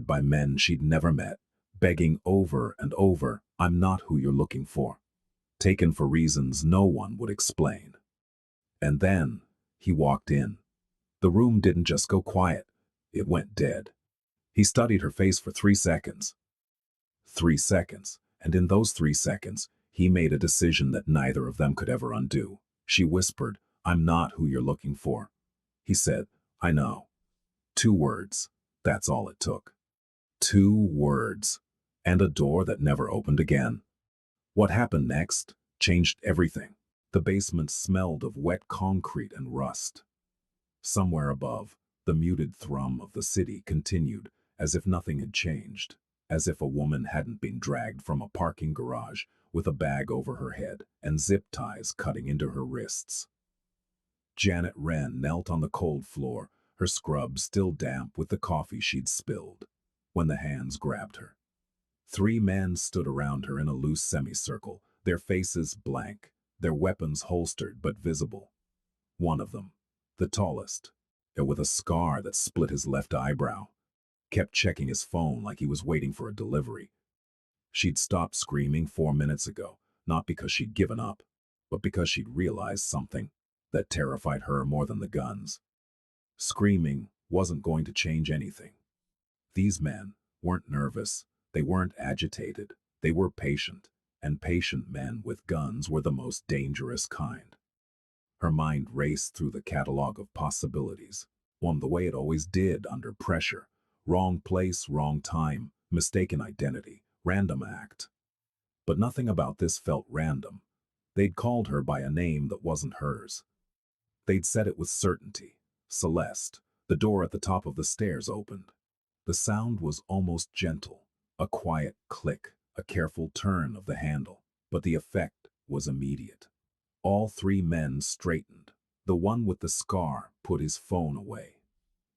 by men she'd never met, begging over and over, "I'm not who you're looking for," taken for reasons no one would explain. And then he walked in. The room didn't just go quiet, it went dead. He studied her face for 3 seconds. 3 seconds, and in those 3 seconds, he made a decision that neither of them could ever undo. She whispered, "I'm not who you're looking for." He said, "I know." 2 words. That's all it took. 2 words. And a door that never opened again. What happened next changed everything. The basement smelled of wet concrete and rust. Somewhere above, the muted thrum of the city continued, as if nothing had changed, as if a woman hadn't been dragged from a parking garage with a bag over her head and zip ties cutting into her wrists. Janet Wren knelt on the cold floor, her scrub still damp with the coffee she'd spilled, when the hands grabbed her. 3 men stood around her in a loose semicircle, their faces blank, their weapons holstered but visible. One of them, the tallest, with a scar that split his left eyebrow, kept checking his phone like he was waiting for a delivery. She'd stopped screaming 4 minutes ago, not because she'd given up, but because she'd realized something that terrified her more than the guns. Screaming wasn't going to change anything. These men weren't nervous, they weren't agitated, they were patient, and patient men with guns were the most dangerous kind. Her mind raced through the catalog of possibilities, one the way it always did under pressure. Wrong place, wrong time, mistaken identity, random act. But nothing about this felt random. They'd called her by a name that wasn't hers. They'd said it with certainty. Celeste. The door at the top of the stairs opened. The sound was almost gentle, a quiet click, a careful turn of the handle, but the effect was immediate. All 3 men straightened. The one with the scar put his phone away.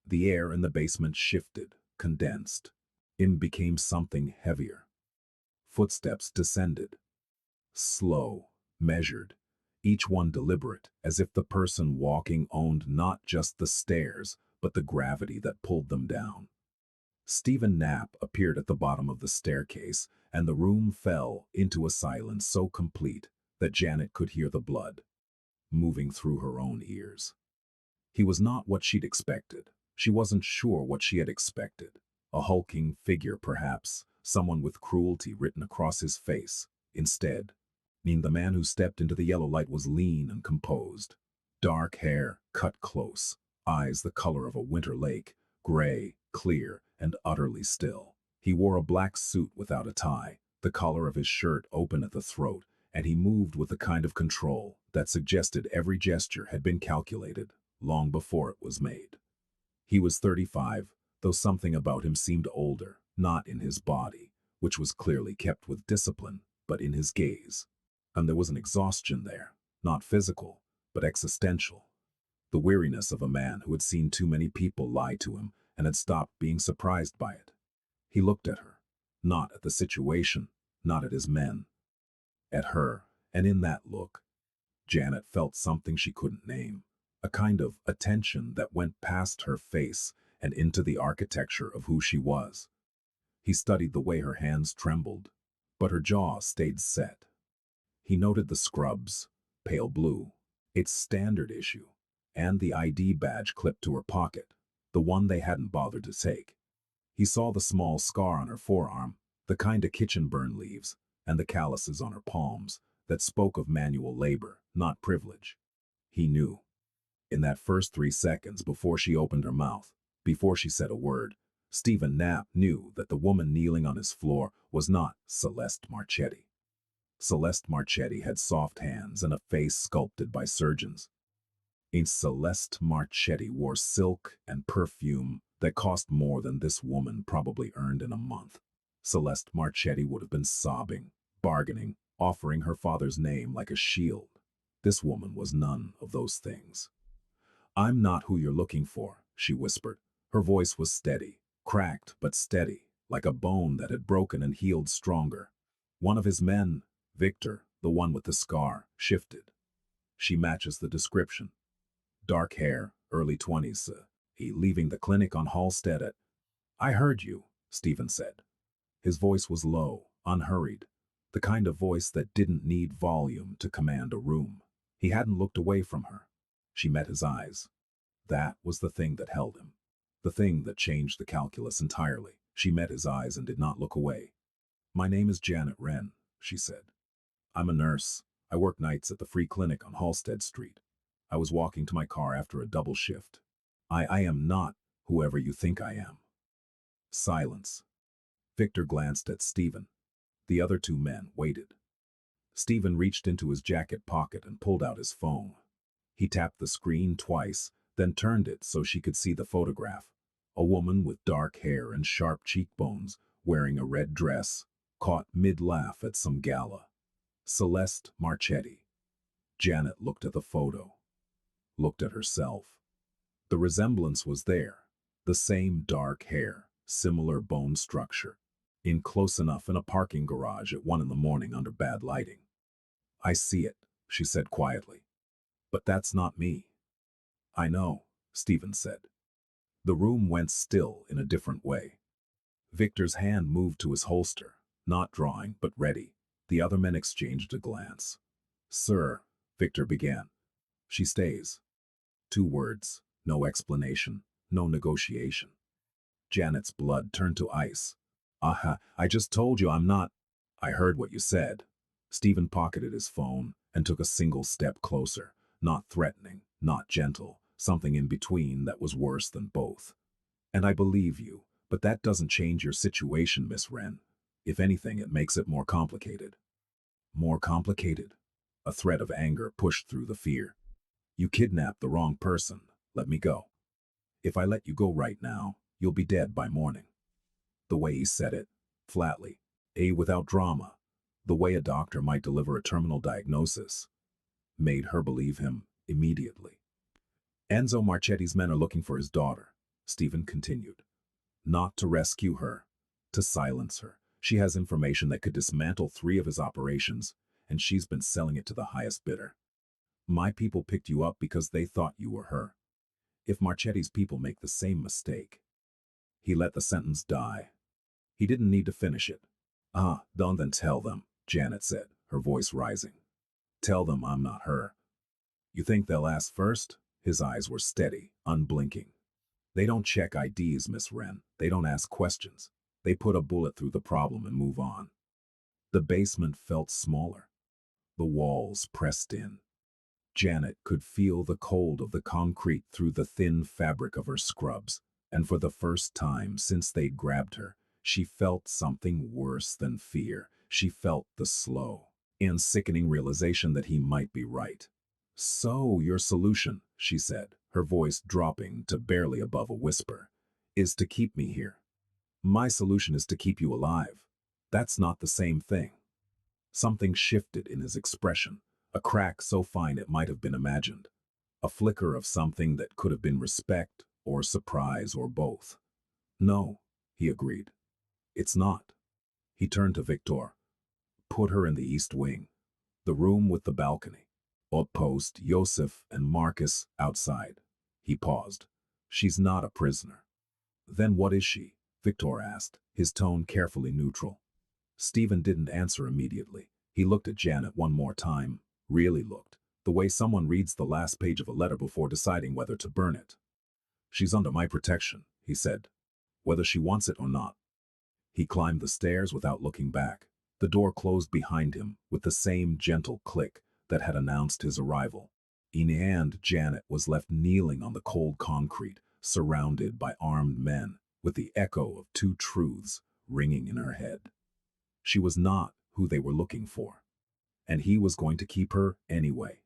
The air in the basement shifted, condensed. It became something heavier. Footsteps descended. Slow, measured, each one deliberate, as if the person walking owned not just the stairs, but the gravity that pulled them down. Stephen Knapp appeared at the bottom of the staircase, and the room fell into a silence so complete that Janet could hear the blood moving through her own ears. He was not what she'd expected. She wasn't sure what she had expected. A hulking figure, perhaps, someone with cruelty written across his face. Instead, the man who stepped into the yellow light was lean and composed. Dark hair, cut close, eyes the color of a winter lake, gray, clear, and utterly still. He wore a black suit without a tie, the collar of his shirt open at the throat, and he moved with a kind of control that suggested every gesture had been calculated long before it was made. He was 35, though something about him seemed older, not in his body, which was clearly kept with discipline, but in his gaze. And there was an exhaustion there, not physical, but existential. The weariness of a man who had seen too many people lie to him and had stopped being surprised by it. He looked at her, not at the situation, not at his men. At her, and in that look, Janet felt something she couldn't name, a kind of attention that went past her face and into the architecture of who she was. He studied the way her hands trembled, but her jaw stayed set. He noted the scrubs, pale blue, its standard issue, and the ID badge clipped to her pocket, the one they hadn't bothered to take. He saw the small scar on her forearm, the kind a kitchen burn leaves, and the calluses on her palms that spoke of manual labor, not privilege. He knew. In that first 3 seconds before she opened her mouth, before she said a word, Stephen Knapp knew that the woman kneeling on his floor was not Celeste Marchetti. Celeste Marchetti had soft hands and a face sculpted by surgeons. And Celeste Marchetti wore silk and perfume that cost more than this woman probably earned in a month. Celeste Marchetti would have been sobbing, bargaining, offering her father's name like a shield. This woman was none of those things. "I'm not who you're looking for," she whispered. Her voice was steady, cracked but steady, like a bone that had broken and healed stronger. One of his men, Victor, the one with the scar, shifted. "She matches the description. Dark hair, early 20s, he leaving the clinic on Halstead at—" "I heard you," Stephen said. His voice was low, unhurried, the kind of voice that didn't need volume to command a room. He hadn't looked away from her. She met his eyes. That was the thing that held him. The thing that changed the calculus entirely. She met his eyes and did not look away. "My name is Janet Wren," she said. "I'm a nurse. I work nights at the free clinic on Halstead Street. I was walking to my car after a double shift. I am not whoever you think I am." Silence. Victor glanced at Stephen. The other two men waited. Stephen reached into his jacket pocket and pulled out his phone. He tapped the screen twice, then turned it so she could see the photograph. A woman with dark hair and sharp cheekbones, wearing a red dress, caught mid-laugh at some gala. Celeste Marchetti. Janet looked at the photo. Looked at herself. The resemblance was there. The same dark hair, similar bone structure. In close enough in a parking garage at 1 in the morning under bad lighting. "I see it," she said quietly. "But that's not me." "I know," Stephen said. The room went still in a different way. Victor's hand moved to his holster, not drawing, but ready. The other men exchanged a glance. "Sir," Victor began. "She stays." 2 words, no explanation, no negotiation. Janet's blood turned to ice. "Aha, I just told you I'm not—" "I heard what you said." Stephen pocketed his phone and took a single step closer, not threatening, not gentle, something in between that was worse than both. "And I believe you, but that doesn't change your situation, Miss Wren. If anything, it makes it more complicated." "More complicated?" A thread of anger pushed through the fear. "You kidnapped the wrong person. Let me go. If I let you go right now, you'll be dead by morning." The way he said it, flatly, without drama, the way a doctor might deliver a terminal diagnosis, made her believe him immediately. "Enzo Marchetti's men are looking for his daughter," Stephen continued. "Not to rescue her, to silence her. She has information that could dismantle 3 of his operations, and she's been selling it to the highest bidder. My people picked you up because they thought you were her. If Marchetti's people make the same mistake—" He let the sentence die. He didn't need to finish it. Don't then tell them," Janet said, her voice rising. "Tell them I'm not her." "You think they'll ask first?" His eyes were steady, unblinking. "They don't check IDs, Miss Wren. They don't ask questions. They put a bullet through the problem and move on." The basement felt smaller. The walls pressed in. Janet could feel the cold of the concrete through the thin fabric of her scrubs, and for the first time since they'd grabbed her, she felt something worse than fear. She felt the slow and sickening realization that he might be right. "So your solution," she said, her voice dropping to barely above a whisper, "is to keep me here. My solution is to keep you alive. That's not the same thing." Something shifted in his expression, a crack so fine it might have been imagined. A flicker of something that could have been respect or surprise or both. "No," he agreed. "It's not." He turned to Victor. "Put her in the East Wing, the room with the balcony. Outpost Yosef and Marcus outside." He paused. "She's not a prisoner." "Then what is she?" Victor asked, his tone carefully neutral. Stephen didn't answer immediately. He looked at Janet one more time, really looked, the way someone reads the last page of a letter before deciding whether to burn it. "She's under my protection," he said, "whether she wants it or not." He climbed the stairs without looking back. The door closed behind him with the same gentle click that had announced his arrival. And Janet was left kneeling on the cold concrete, surrounded by armed men, with the echo of 2 truths ringing in her head. She was not who they were looking for, and he was going to keep her anyway.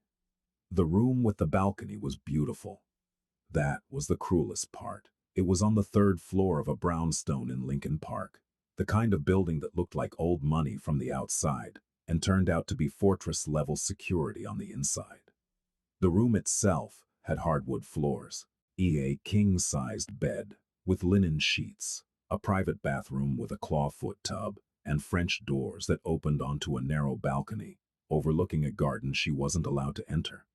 The room with the balcony was beautiful. That was the cruelest part. It was on the 3rd floor of a brownstone in Lincoln Park, the kind of building that looked like old money from the outside and turned out to be fortress-level security on the inside. The room itself had hardwood floors, a king-sized bed with linen sheets, a private bathroom with a clawfoot tub, and French doors that opened onto a narrow balcony overlooking a garden she wasn't allowed to enter.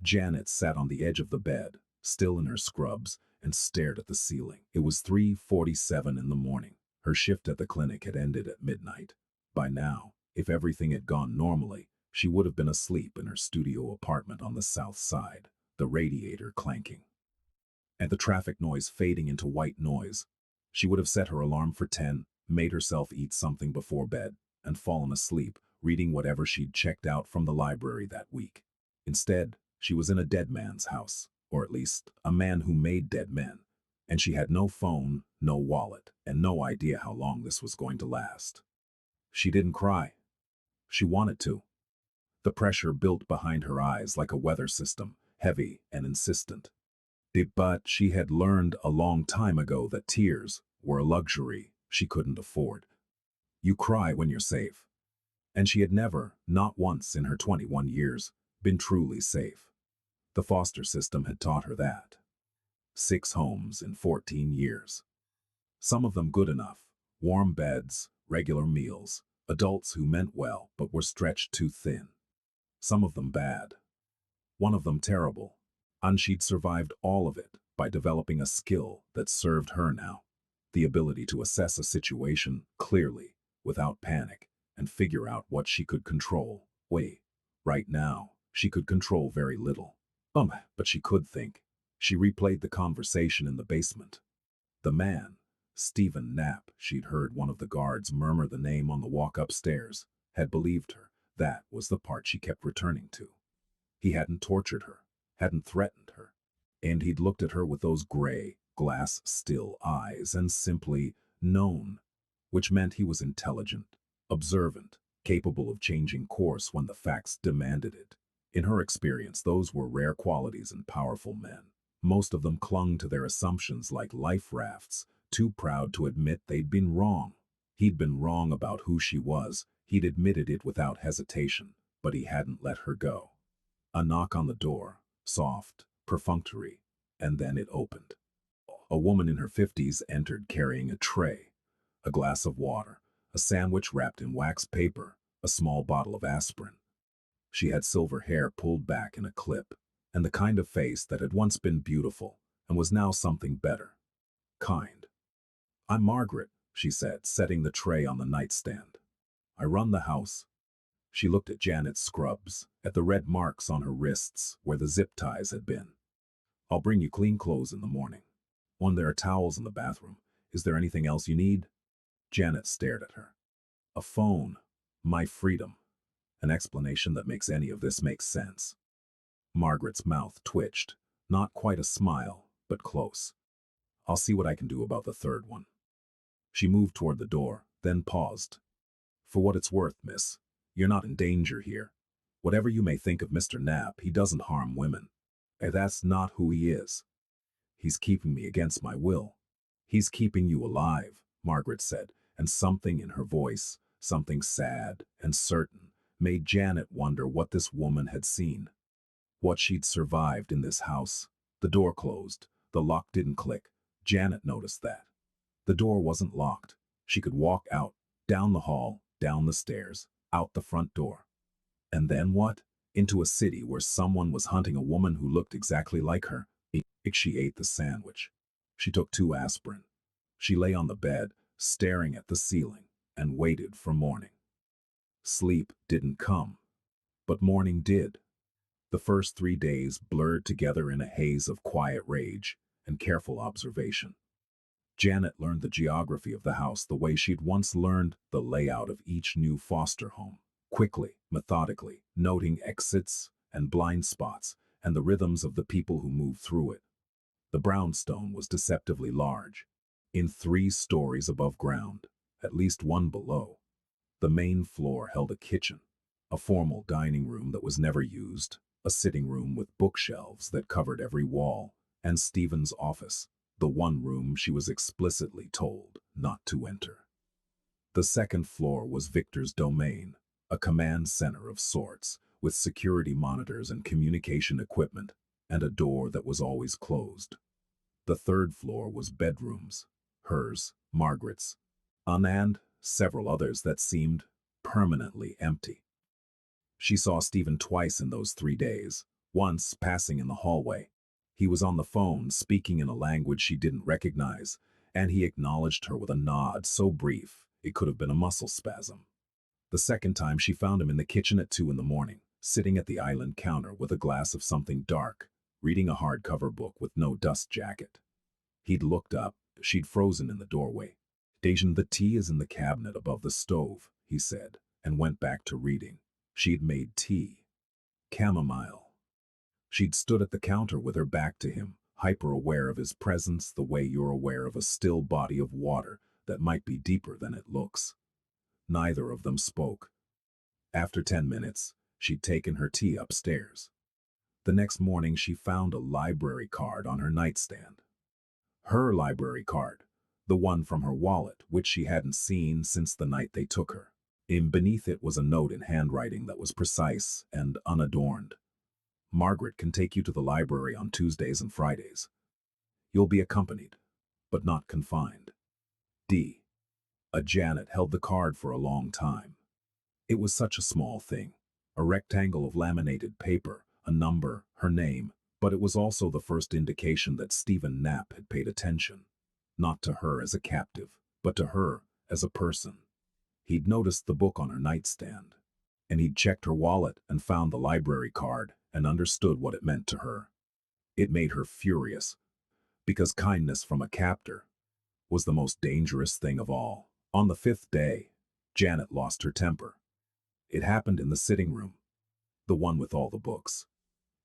Janet sat on the edge of the bed, still in her scrubs, and stared at the ceiling. It was 3:47 in the morning. Her shift at the clinic had ended at midnight. By now, if everything had gone normally, she would have been asleep in her studio apartment on the south side, the radiator clanking, and the traffic noise fading into white noise. She would have set her alarm for 10, made herself eat something before bed, and fallen asleep, reading whatever she'd checked out from the library that week. Instead, she was in a dead man's house, or at least a man who made dead men, and she had no phone, no wallet, and no idea how long this was going to last. She didn't cry. She wanted to. The pressure built behind her eyes like a weather system, heavy and insistent. But she had learned a long time ago that tears were a luxury she couldn't afford. You cry when you're safe. And she had never, not once in her 21 years, been truly safe. The foster system had taught her that. 6 homes in 14 years. Some of them good enough, warm beds, regular meals, adults who meant well but were stretched too thin. Some of them bad. One of them terrible. And she'd survived all of it by developing a skill that served her now. The ability to assess a situation clearly, without panic, and figure out what she could control. Right now, she could control very little. But she could think. She replayed the conversation in the basement. The man, Stephen Knapp, she'd heard one of the guards murmur the name on the walk upstairs, had believed her. That was the part she kept returning to. He hadn't tortured her, hadn't threatened her, and he'd looked at her with those gray, glass-still eyes and simply known, which meant he was intelligent, observant, capable of changing course when the facts demanded it. In her experience, those were rare qualities in powerful men. Most of them clung to their assumptions like life rafts, too proud to admit they'd been wrong. He'd been wrong about who she was, he'd admitted it without hesitation, but he hadn't let her go. A knock on the door, soft, perfunctory, and then it opened. A woman in her 50s entered carrying a tray, a glass of water, a sandwich wrapped in wax paper, a small bottle of aspirin. She had silver hair pulled back in a clip, and the kind of face that had once been beautiful and was now something better. Kind. "I'm Margaret," she said, setting the tray on the nightstand. "I run the house." She looked at Janet's scrubs, at the red marks on her wrists where the zip ties had been. "I'll bring you clean clothes in the morning. There are towels in the bathroom. Is there anything else you need?" Janet stared at her. "A phone. My freedom. An explanation that makes any of this make sense." Margaret's mouth twitched. Not quite a smile, but close. "I'll see what I can do about the third one." She moved toward the door, then paused. "For what it's worth, miss, you're not in danger here. Whatever you may think of Mr. Knapp, he doesn't harm women. That's not who he is. He's keeping me against my will." "He's keeping you alive," Margaret said, and something in her voice, something sad and certain, made Janet wonder what this woman had seen. What she'd survived in this house. The door closed. The lock didn't click. Janet noticed that. The door wasn't locked. She could walk out, down the hall, down the stairs, out the front door. And then what? Into a city where someone was hunting a woman who looked exactly like her. She ate the sandwich. She took 2 aspirin. She lay on the bed, staring at the ceiling, and waited for morning. Sleep didn't come, but morning did. The first 3 days blurred together in a haze of quiet rage and careful observation. Janet learned the geography of the house the way she'd once learned the layout of each new foster home. Quickly, methodically, noting exits and blind spots and the rhythms of the people who moved through it. The brownstone was deceptively large, in 3 stories above ground, at least one below. The main floor held a kitchen, a formal dining room that was never used, a sitting room with bookshelves that covered every wall, and Stephen's office, the one room she was explicitly told not to enter. The second floor was Victor's domain, a command center of sorts, with security monitors and communication equipment, and a door that was always closed. The third floor was bedrooms, hers, Margaret's, and several others that seemed permanently empty. She saw Stephen twice in those 3 days, once passing in the hallway. He was on the phone, speaking in a language she didn't recognize, and he acknowledged her with a nod so brief it could have been a muscle spasm. The second time she found him in the kitchen at 2 in the morning, sitting at the island counter with a glass of something dark, reading a hardcover book with no dust jacket. He'd looked up, she'd frozen in the doorway. Dejan, the tea is in the cabinet above the stove, he said, and went back to reading. She'd made tea. Chamomile. She'd stood at the counter with her back to him, hyper-aware of his presence the way you're aware of a still body of water that might be deeper than it looks. Neither of them spoke. After 10 minutes, she'd taken her tea upstairs. The next morning she found a library card on her nightstand. Her library card, the one from her wallet, which she hadn't seen since the night they took her. Beneath it was a note in handwriting that was precise and unadorned. Margaret can take you to the library on Tuesdays and Fridays. You'll be accompanied, but not confined. D. Janet held the card for a long time. It was such a small thing, a rectangle of laminated paper, a number, her name, but it was also the first indication that Stephen Knapp had paid attention, not to her as a captive, but to her as a person. He'd noticed the book on her nightstand, and he'd checked her wallet and found the library card and understood what it meant to her. It made her furious, because kindness from a captor was the most dangerous thing of all. On the 5th day, Janet lost her temper. It happened in the sitting room, the one with all the books.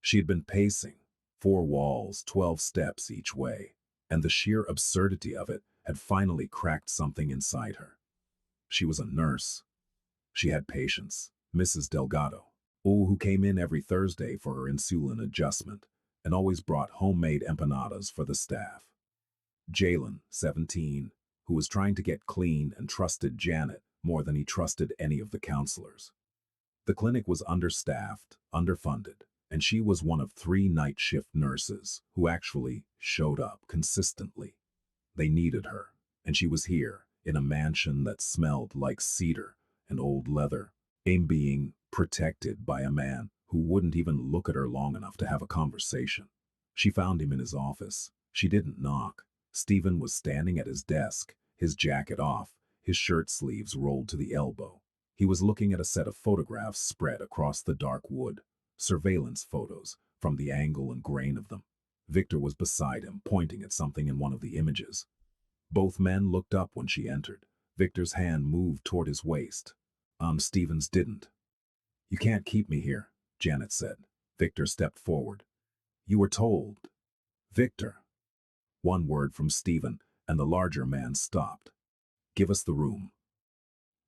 She had been pacing, 4 walls, 12 steps each way, and the sheer absurdity of it had finally cracked something inside her. She was a nurse. She had patients, Mrs. Delgado, who came in every Thursday for her insulin adjustment and always brought homemade empanadas for the staff. Jalen, 17, who was trying to get clean and trusted Janet more than he trusted any of the counselors. The clinic was understaffed, underfunded, and she was one of 3 night shift nurses who actually showed up consistently. They needed her, and she was here, in a mansion that smelled like cedar and old leather, being protected by a man who wouldn't even look at her long enough to have a conversation. She found him in his office. She didn't knock. Stephen was standing at his desk, his jacket off, his shirt sleeves rolled to the elbow. He was looking at a set of photographs spread across the dark wood, surveillance photos, from the angle and grain of them. Victor was beside him, pointing at something in one of the images. Both men looked up when she entered. Victor's hand moved toward his waist. Stephen's didn't. "You can't keep me here," Janet said. Victor stepped forward. "You were told." "Victor." One word from Stephen, and the larger man stopped. "Give us the room."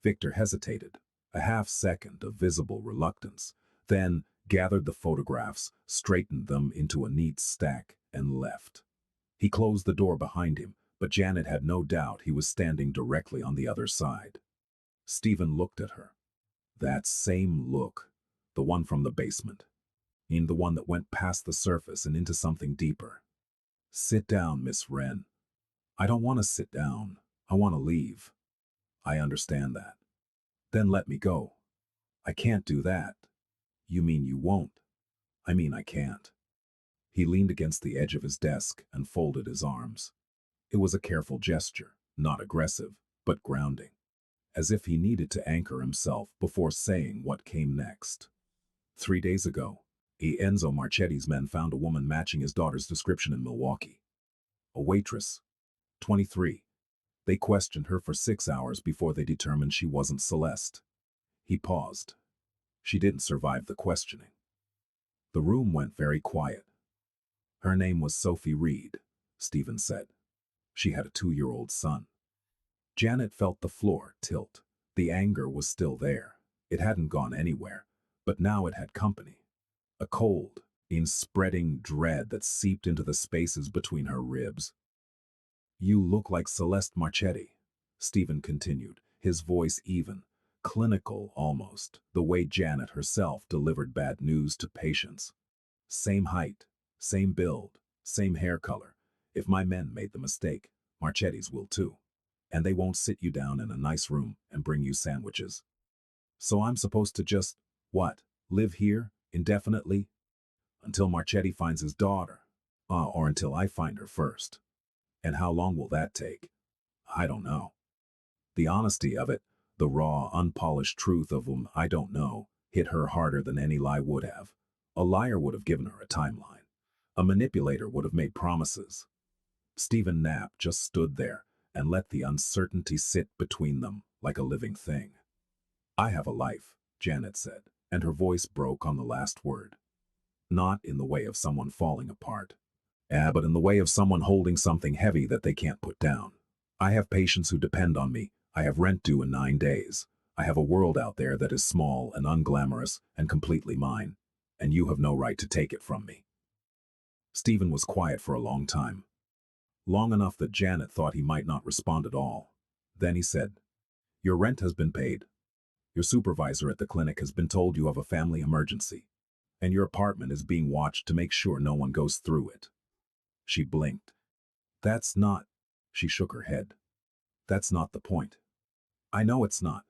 Victor hesitated, a half-second of visible reluctance, then gathered the photographs, straightened them into a neat stack, and left. He closed the door behind him, but Janet had no doubt he was standing directly on the other side. Stephen looked at her. That same look, the one from the basement, in the one that went past the surface and into something deeper. "Sit down, Miss Wren." "I don't want to sit down. I want to leave." "I understand that." "Then let me go." "I can't do that." "You mean you won't?" "I mean I can't." He leaned against the edge of his desk and folded his arms. It was a careful gesture, not aggressive, but grounding, as if he needed to anchor himself before saying what came next. 3 days ago, Enzo Marchetti's men found a woman matching his daughter's description in Milwaukee. A waitress, 23. They questioned her for 6 hours before they determined she wasn't Celeste. He paused. She didn't survive the questioning. The room went very quiet. Her name was Sophie Reed, Stephen said. She had a 2-year-old son. Janet felt the floor tilt. The anger was still there. It hadn't gone anywhere, but now it had company. A cold, spreading dread that seeped into the spaces between her ribs. "You look like Celeste Marchetti," Stephen continued, his voice even, clinical almost, the way Janet herself delivered bad news to patients. "Same height, same build, same hair color. If my men made the mistake, Marchetti's will too. And they won't sit you down in a nice room and bring you sandwiches. So I'm supposed to just, what, live here, indefinitely? Until Marchetti finds his daughter. Or until I find her first. And how long will that take?" I don't know. The honesty of it, the raw, unpolished truth of I don't know, hit her harder than any lie would have. A liar would have given her a timeline. A manipulator would have made promises. Stephen Knapp just stood there and let the uncertainty sit between them like a living thing. I have a life, Janet said, and her voice broke on the last word. Not in the way of someone falling apart, but in the way of someone holding something heavy that they can't put down. I have patients who depend on me. I have rent due in 9 days. I have a world out there that is small and unglamorous and completely mine, and you have no right to take it from me. Stephen was quiet for a long time. Long enough that Janet thought he might not respond at all. Then he said, "Your rent has been paid. Your supervisor at the clinic has been told you have a family emergency, and your apartment is being watched to make sure no one goes through it." She blinked. That's not, she shook her head. That's not the point. I know it's not.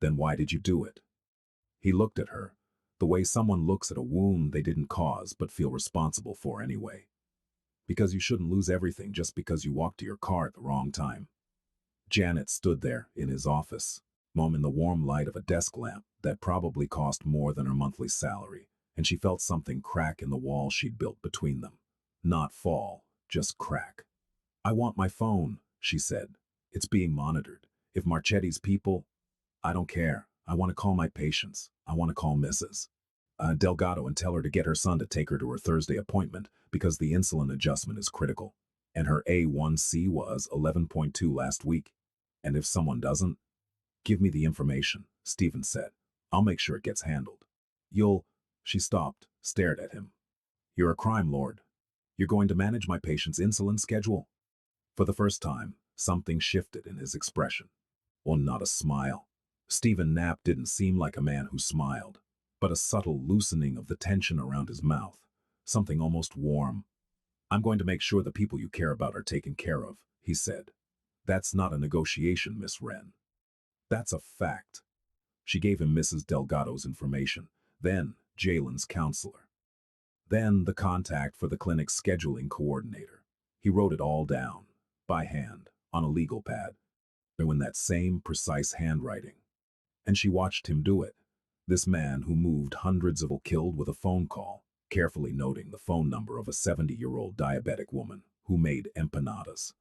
Then why did you do it? He looked at her, the way someone looks at a wound they didn't cause but feel responsible for anyway. Because you shouldn't lose everything just because you walked to your car at the wrong time. Janet stood there in his office, in the warm light of a desk lamp that probably cost more than her monthly salary, and she felt something crack in the wall she'd built between them. Not fall, just crack. I want my phone, she said. It's being monitored. If Marchetti's people, I don't care. I want to call my patients. I want to call Mrs. Delgado and tell her to get her son to take her to her Thursday appointment because the insulin adjustment is critical. And her A1C was 11.2 last week. And if someone doesn't, give me the information, Stephen said. I'll make sure it gets handled. She stopped, stared at him. You're a crime lord. You're going to manage my patient's insulin schedule? For the first time, something shifted in his expression. Well, not a smile. Stephen Knapp didn't seem like a man who smiled, but a subtle loosening of the tension around his mouth, something almost warm. I'm going to make sure the people you care about are taken care of, he said. That's not a negotiation, Miss Wren. That's a fact. She gave him Mrs. Delgado's information, then Jalen's counselor. Then the contact for the clinic's scheduling coordinator. He wrote it all down, by hand, on a legal pad, in that same precise handwriting. And she watched him do it. This man who moved hundreds of people killed with a phone call, carefully noting the phone number of a 70-year-old diabetic woman who made empanadas.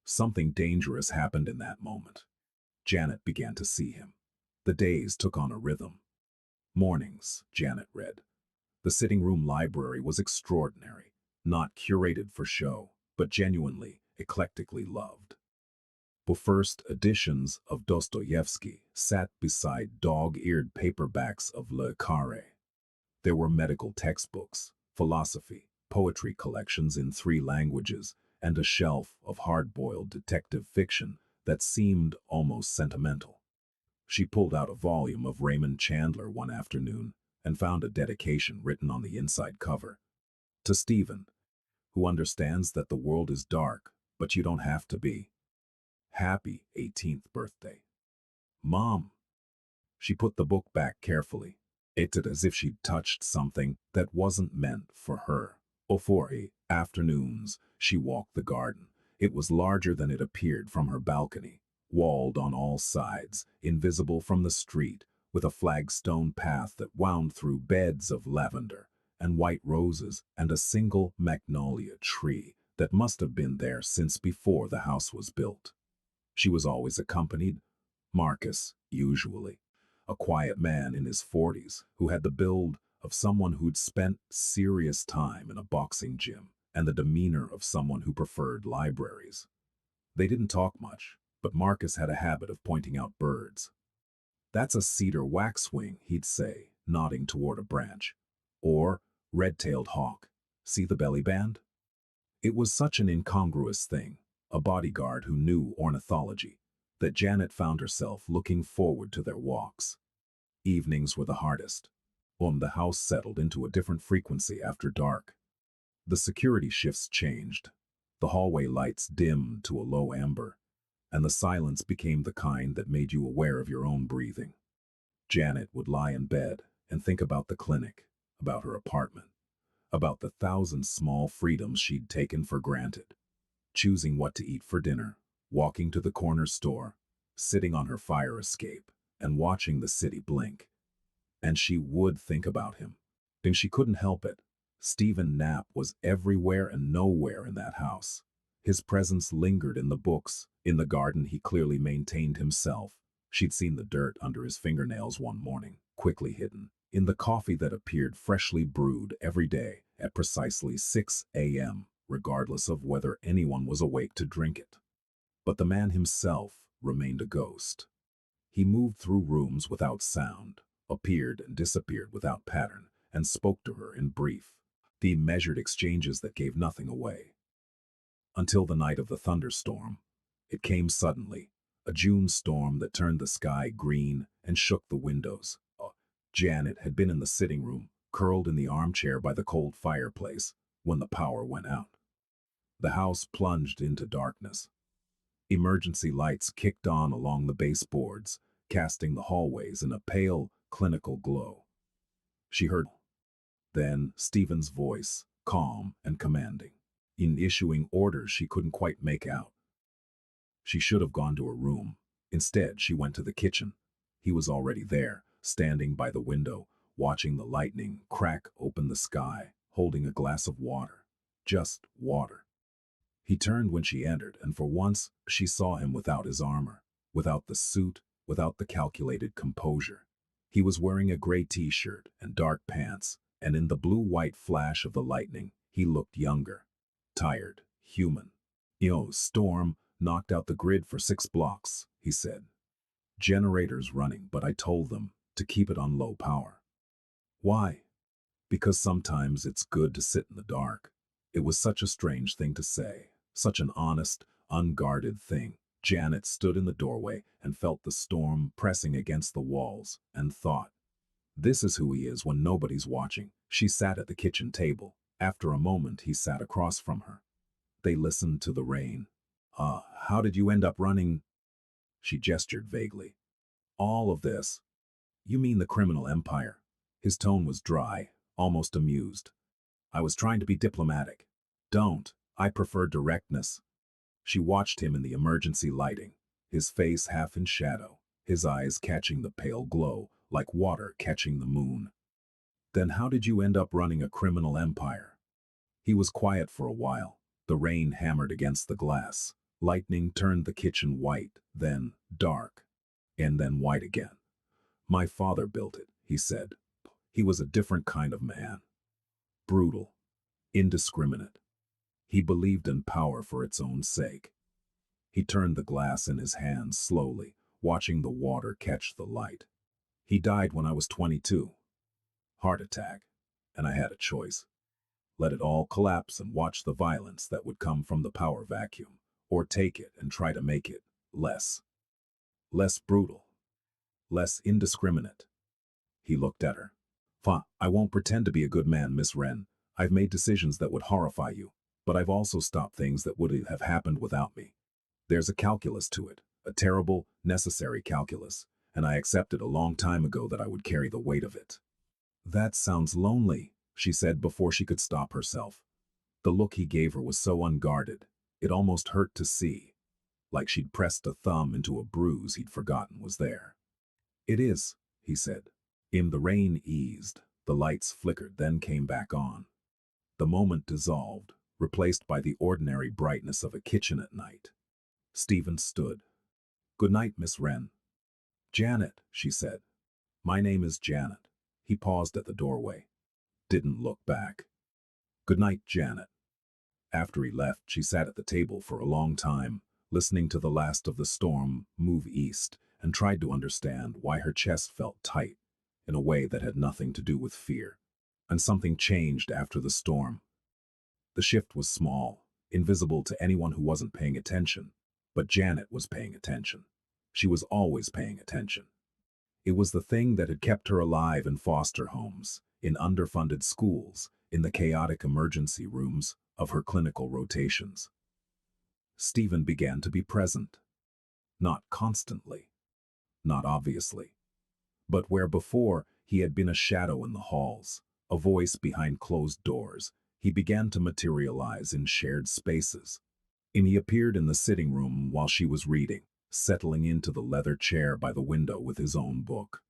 Something dangerous happened in that moment. Janet began to see him. The days took on a rhythm. Mornings, Janet read. The sitting room library was extraordinary, not curated for show, but genuinely, eclectically loved. The first editions of Dostoevsky sat beside dog-eared paperbacks of Le Carré. There were medical textbooks, philosophy, poetry collections in 3 languages, and a shelf of hard-boiled detective fiction that seemed almost sentimental. She pulled out a volume of Raymond Chandler one afternoon and found a dedication written on the inside cover. To Stephen, who understands that the world is dark, but you don't have to be. Happy 18th birthday. Mom. She put the book back carefully. It did as if she'd touched something that wasn't meant for her. For afternoons, she walked the garden. It was larger than it appeared from her balcony, walled on all sides, invisible from the street, with a flagstone path that wound through beds of lavender and white roses and a single magnolia tree that must have been there since before the house was built. She was always accompanied, Marcus, usually, a quiet man in his 40s who had the build of someone who'd spent serious time in a boxing gym and the demeanor of someone who preferred libraries. They didn't talk much, but Marcus had a habit of pointing out birds. That's a cedar waxwing, he'd say, nodding toward a branch. Or, red-tailed hawk. See the belly band? It was such an incongruous thing, a bodyguard who knew ornithology, that Janet found herself looking forward to their walks. Evenings were the hardest. The house settled into a different frequency after dark. The security shifts changed. The hallway lights dimmed to a low amber, and the silence became the kind that made you aware of your own breathing. Janet would lie in bed and think about the clinic, about her apartment, about the 1,000 small freedoms she'd taken for granted. Choosing what to eat for dinner, walking to the corner store, sitting on her fire escape, and watching the city blink. And she would think about him. And she couldn't help it. Stephen Knapp was everywhere and nowhere in that house. His presence lingered in the books, in the garden he clearly maintained himself. She'd seen the dirt under his fingernails one morning, quickly hidden, in the coffee that appeared freshly brewed every day at precisely 6 a.m., regardless of whether anyone was awake to drink it. But the man himself remained a ghost. He moved through rooms without sound, appeared and disappeared without pattern, and spoke to her in brief, the measured exchanges that gave nothing away. Until the night of the thunderstorm. It came suddenly, a June storm that turned the sky green and shook the windows. Janet had been in the sitting room, curled in the armchair by the cold fireplace, when the power went out. The house plunged into darkness. Emergency lights kicked on along the baseboards, casting the hallways in a pale, clinical glow. She heard then Stephen's voice, calm and commanding, in issuing orders she couldn't quite make out. She should have gone to her room. Instead, she went to the kitchen. He was already there, standing by the window, watching the lightning crack open the sky, holding a glass of water. Just water. He turned when she entered, and for once she saw him without his armor, without the suit, without the calculated composure. He was wearing a gray t-shirt and dark pants, and in the blue-white flash of the lightning, he looked younger, tired, human. Storm knocked out the grid for 6 blocks, he said. Generators running, but I told them to keep it on low power. Why? Because sometimes it's good to sit in the dark. It was such a strange thing to say, such an honest, unguarded thing. Janet stood in the doorway and felt the storm pressing against the walls and thought, this is who he is when nobody's watching. She sat at the kitchen table. After a moment, he sat across from her. They listened to the rain. How did you end up running? She gestured vaguely. All of this? You mean the criminal empire? His tone was dry, almost amused. I was trying to be diplomatic. Don't. I prefer directness. She watched him in the emergency lighting, his face half in shadow, his eyes catching the pale glow, like water catching the moon. Then how did you end up running a criminal empire? He was quiet for a while. The rain hammered against the glass. Lightning turned the kitchen white, then dark, and then white again. My father built it, he said. He was a different kind of man. Brutal, indiscriminate. He believed in power for its own sake. He turned the glass in his hands slowly, watching the water catch the light. He died when I was 22. Heart attack. And I had a choice. Let it all collapse and watch the violence that would come from the power vacuum, or take it and try to make it less brutal, less indiscriminate. He looked at her. I won't pretend to be a good man, Miss Wren. I've made decisions that would horrify you, but I've also stopped things that would have happened without me. There's a calculus to it, a terrible, necessary calculus, and I accepted a long time ago that I would carry the weight of it. That sounds lonely, she said before she could stop herself. The look he gave her was so unguarded, it almost hurt to see, like she'd pressed a thumb into a bruise he'd forgotten was there. It is, he said. The rain eased, the lights flickered, then came back on. The moment dissolved, replaced by the ordinary brightness of a kitchen at night. Stephen stood. Good night, Miss Wren. Janet, she said. My name is Janet. He paused at the doorway. Didn't look back. Good night, Janet. After he left, she sat at the table for a long time, listening to the last of the storm move east, and tried to understand why her chest felt tight, in a way that had nothing to do with fear. And something changed after the storm. The shift was small, invisible to anyone who wasn't paying attention, but Janet was paying attention. She was always paying attention. It was the thing that had kept her alive in foster homes, in underfunded schools, in the chaotic emergency rooms of her clinical rotations. Stephen began to be present. Not constantly, not obviously, but where before he had been a shadow in the halls, a voice behind closed doors, he began to materialize in shared spaces. And he appeared in the sitting room while she was reading, settling into the leather chair by the window with his own book.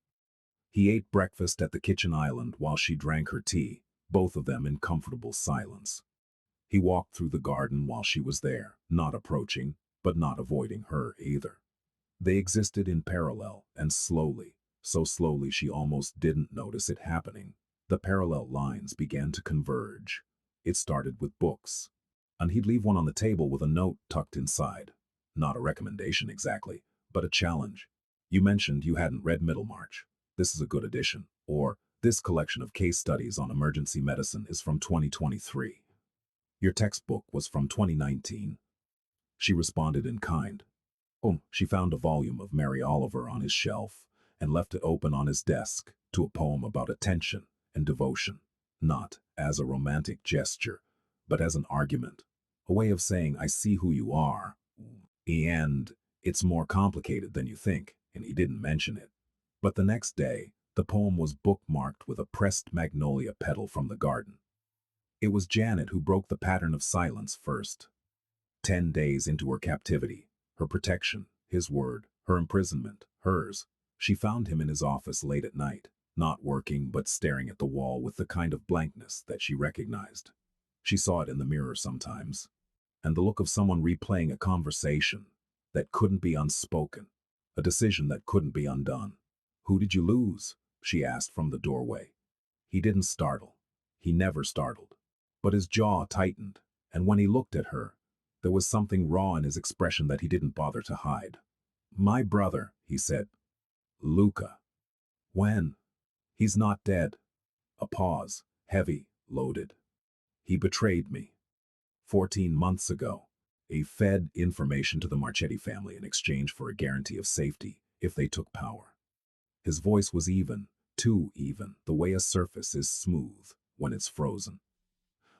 He ate breakfast at the kitchen island while she drank her tea, both of them in comfortable silence. He walked through the garden while she was there, not approaching, but not avoiding her either. They existed in parallel, and slowly, so slowly she almost didn't notice it happening, the parallel lines began to converge. It started with books, and he'd leave one on the table with a note tucked inside. Not a recommendation exactly, but a challenge. You mentioned you hadn't read Middlemarch. This is a good addition. Or, this collection of case studies on emergency medicine is from 2023. Your textbook was from 2019. She responded in kind. Oh, she found a volume of Mary Oliver on his shelf and left it open on his desk to a poem about attention and devotion, not as a romantic gesture, but as an argument, a way of saying, I see who you are. And it's more complicated than you think, and he didn't mention it. But the next day, the poem was bookmarked with a pressed magnolia petal from the garden. It was Janet who broke the pattern of silence first. 10 days into her captivity, her protection, his word, her imprisonment, hers, she found him in his office late at night, not working but staring at the wall with the kind of blankness that she recognized. She saw it in the mirror sometimes, and the look of someone replaying a conversation that couldn't be unspoken, a decision that couldn't be undone. Who did you lose? She asked from the doorway. He didn't startle. He never startled. But his jaw tightened, and when he looked at her, there was something raw in his expression that he didn't bother to hide. My brother, he said. Luca. When? He's not dead. A pause, heavy, loaded. He betrayed me. 14 months ago. He fed information to the Marchetti family in exchange for a guarantee of safety if they took power. His voice was even, too even, the way a surface is smooth when it's frozen.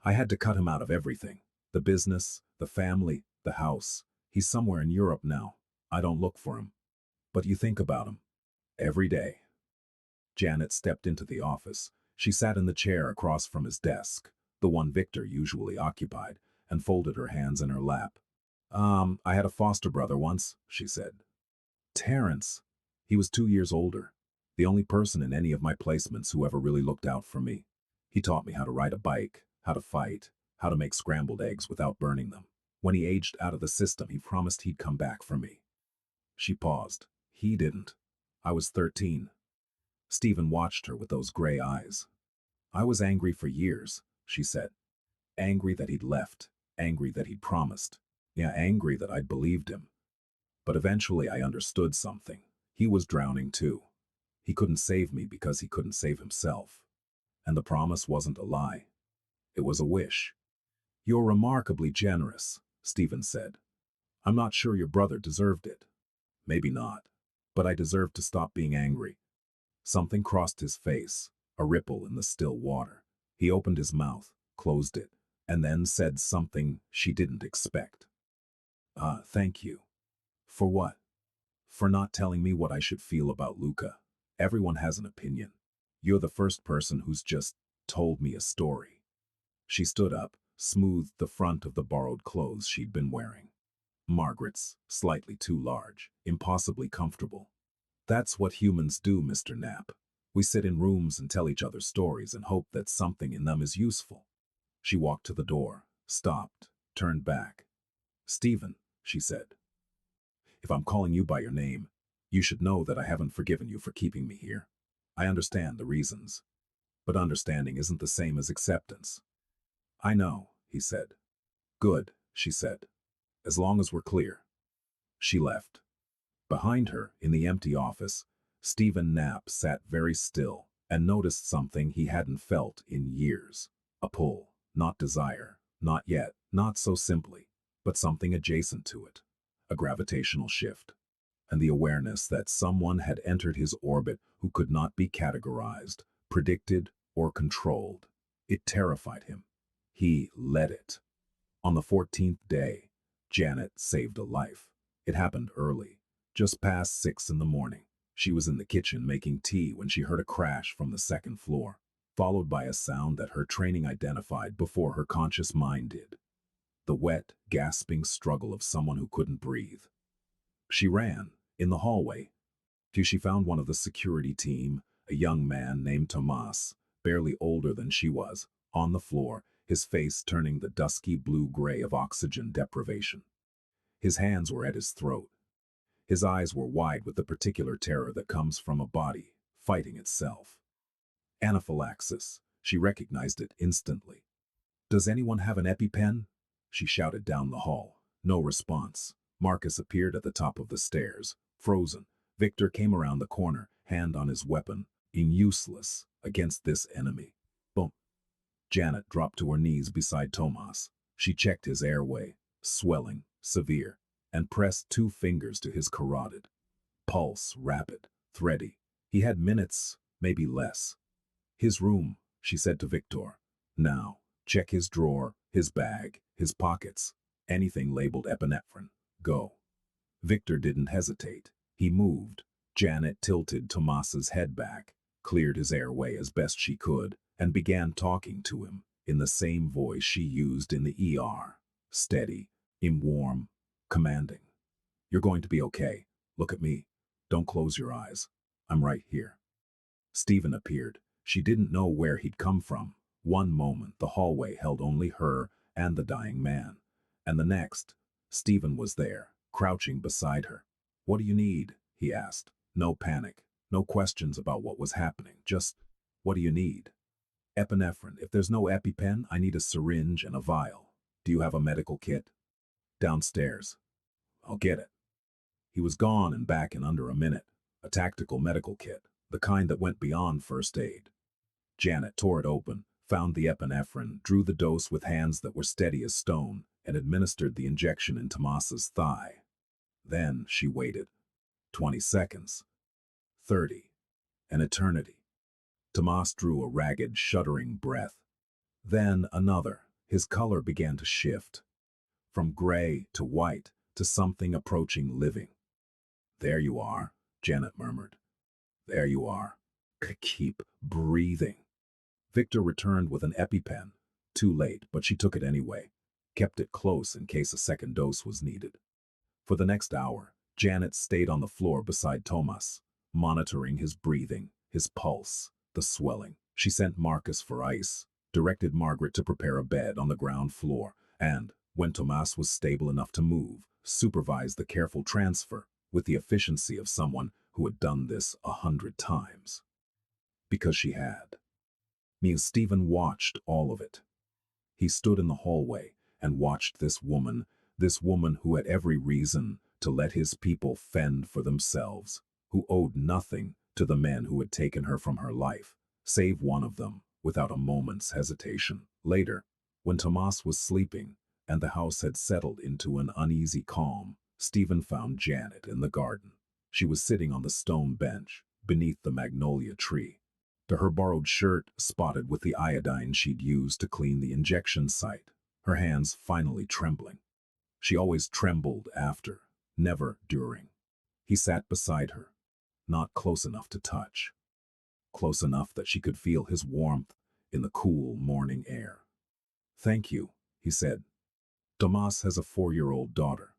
I had to cut him out of everything. The business, the family, the house. He's somewhere in Europe now. I don't look for him. But you think about him. Every day. Janet stepped into the office. She sat in the chair across from his desk, the one Victor usually occupied, and folded her hands in her lap. I had a foster brother once, she said. Terrence. He was 2 years older. The only person in any of my placements who ever really looked out for me. He taught me how to ride a bike, how to fight, how to make scrambled eggs without burning them. When he aged out of the system, he promised he'd come back for me. She paused. He didn't. I was 13. Stephen watched her with those gray eyes. I was angry for years, she said. Angry that he'd left, angry that he'd promised. Yeah, angry that I'd believed him. But eventually I understood something. He was drowning too. He couldn't save me because he couldn't save himself. And the promise wasn't a lie. It was a wish. You're remarkably generous, Stephen said. I'm not sure your brother deserved it. Maybe not. But I deserved to stop being angry. Something crossed his face, a ripple in the still water. He opened his mouth, closed it, and then said something she didn't expect. Thank you. For what? For not telling me what I should feel about Luca. Everyone has an opinion. You're the first person who's just told me a story. She stood up, smoothed the front of the borrowed clothes she'd been wearing. Margaret's, slightly too large, impossibly comfortable. That's what humans do, Mr. Knapp. We sit in rooms and tell each other stories and hope that something in them is useful. She walked to the door, stopped, turned back. Stephen, she said. If I'm calling you by your name, you should know that I haven't forgiven you for keeping me here. I understand the reasons. But understanding isn't the same as acceptance. I know, he said. Good, she said. As long as we're clear. She left. Behind her, in the empty office, Stephen Knapp sat very still and noticed something he hadn't felt in years. A pull, not desire, not yet, not so simply, but something adjacent to it. A gravitational shift. And the awareness that someone had entered his orbit who could not be categorized, predicted, or controlled. It terrified him. He led it. On the 14th day, Janet saved a life. It happened early, just past 6 in the morning. She was in the kitchen making tea when she heard a crash from the second floor, followed by a sound that her training identified before her conscious mind did. the wet, gasping struggle of someone who couldn't breathe. She ran, in the hallway, till she found one of the security team, a young man named Tomas, barely older than she was, on the floor, his face turning the dusky blue-gray of oxygen deprivation. His hands were at his throat. His eyes were wide with the particular terror that comes from a body fighting itself. Anaphylaxis. She recognized it instantly. "Does anyone have an EpiPen?" She shouted down the hall. No response. Marcus appeared at the top of the stairs, frozen. Victor came around the corner, hand on his weapon, being useless against this enemy. Boom. Janet dropped to her knees beside Tomas. She checked his airway, swelling, severe, and pressed 2 fingers to his carotid. Pulse rapid, thready. He had minutes, maybe less. "His room," she said to Victor. "Now, check his drawer, his bag, his pockets. Anything labeled epinephrine. Go." Victor didn't hesitate. He moved. Janet tilted Tomas's head back, cleared his airway as best she could, and began talking to him in the same voice she used in the ER. Steady, warm, commanding. "You're going to be okay. Look at me. Don't close your eyes. I'm right here." Stephen appeared. She didn't know where he'd come from. One moment, the hallway held only her and the dying man. And the next, Stephen was there, crouching beside her. "What do you need?" he asked. No panic, no questions about what was happening, just, "What do you need?" "Epinephrine. If there's no EpiPen, I need a syringe and a vial. Do you have a medical kit?" "Downstairs." "I'll get it." He was gone and back in under a minute. A tactical medical kit, the kind that went beyond first aid. Janet tore it open, found the epinephrine, drew the dose with hands that were steady as stone, and administered the injection in Tomas's thigh. Then she waited. 20 seconds. 30. An eternity. Tomas drew a ragged, shuddering breath. Then another. His color began to shift. From gray to white to something approaching living. "There you are," Janet murmured. "There you are. Keep breathing." Victor returned with an EpiPen. Too late, but she took it anyway. Kept it close in case a second dose was needed. For the next hour, Janet stayed on the floor beside Tomas, monitoring his breathing, his pulse, the swelling. She sent Marcus for ice, directed Margaret to prepare a bed on the ground floor, and, when Tomas was stable enough to move, supervised the careful transfer with the efficiency of someone who had done this 100 times. Because she had. Me and Stephen watched all of it. He stood in the hallway and watched this woman who had every reason to let his people fend for themselves, who owed nothing to the men who had taken her from her life, save one of them, without a moment's hesitation. Later, when Tomas was sleeping and the house had settled into an uneasy calm, Stephen found Janet in the garden. She was sitting on the stone bench beneath the magnolia tree. To her borrowed shirt spotted with the iodine she'd used to clean the injection site, her hands finally trembling. She always trembled after, never during. He sat beside her, not close enough to touch, close enough that she could feel his warmth in the cool morning air. "Thank you," he said. "Tomas has a 4-year-old daughter."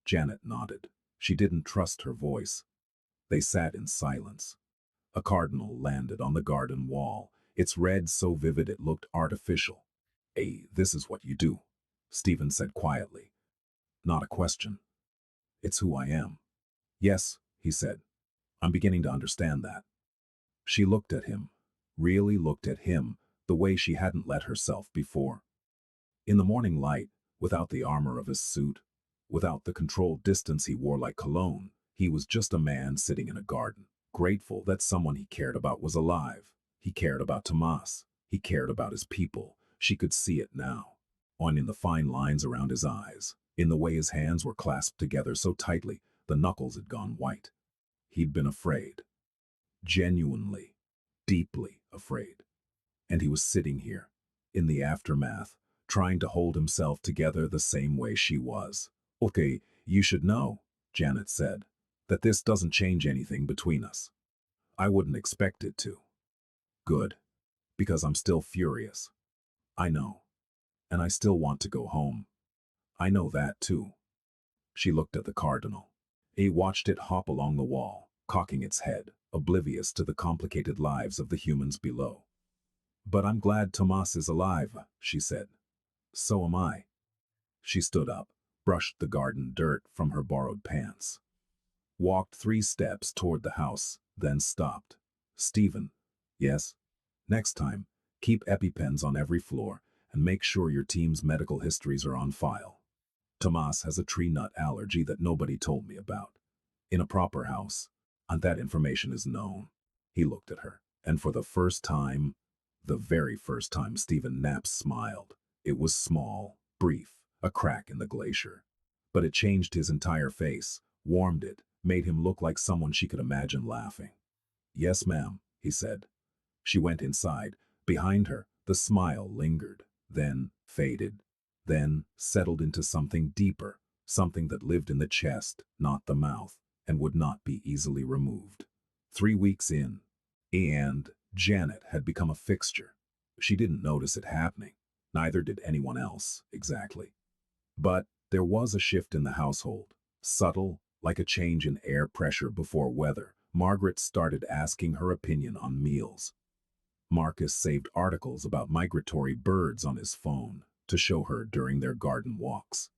Janet nodded. She didn't trust her voice. They sat in silence. A cardinal landed on the garden wall, its red so vivid it looked artificial. "Hey, this is what you do," Stephen said quietly. "Not a question. It's who I am." "Yes," he said. "I'm beginning to understand that." She looked at him, really looked at him, the way she hadn't let herself before. In the morning light, without the armor of his suit, without the controlled distance he wore like cologne, he was just a man sitting in a garden, grateful that someone he cared about was alive. He cared about Tomas. He cared about his people. She could see it now. In the fine lines around his eyes, in the way his hands were clasped together so tightly, the knuckles had gone white. He'd been afraid. Genuinely, deeply afraid. And he was sitting here, in the aftermath, trying to hold himself together the same way she was. "Okay, you should know," Janet said, "that this doesn't change anything between us. I wouldn't expect it to." "Good. Because I'm still furious. I know. And I still want to go home." I know that too. She looked at the cardinal. He watched it hop along the wall, cocking its head, oblivious to the complicated lives of the humans below. But I'm glad Tomas is alive, she said. So am I. She stood up, brushed the garden dirt from her borrowed pants, walked 3 steps toward the house, then stopped. Stephen. Yes? Next time, keep EpiPens on every floor and make sure your team's medical histories are on file. Tomas has a tree nut allergy that nobody told me about. In a proper house, and that information is known. He looked at her, and for the first time, the very first time, Stephen Knapp smiled. It was small, brief, a crack in the glacier. But it changed his entire face, warmed it, made him look like someone she could imagine laughing. Yes, ma'am, he said. She went inside. Behind her, the smile lingered, then faded, then settled into something deeper, something that lived in the chest, not the mouth, and would not be easily removed. 3 weeks in, and Janet had become a fixture. She didn't notice it happening. Neither did anyone else, exactly. But there was a shift in the household, subtle, like a change in air pressure before weather. Margaret started asking her opinion on meals. Marcus saved articles about migratory birds on his phone to show her during their garden walks.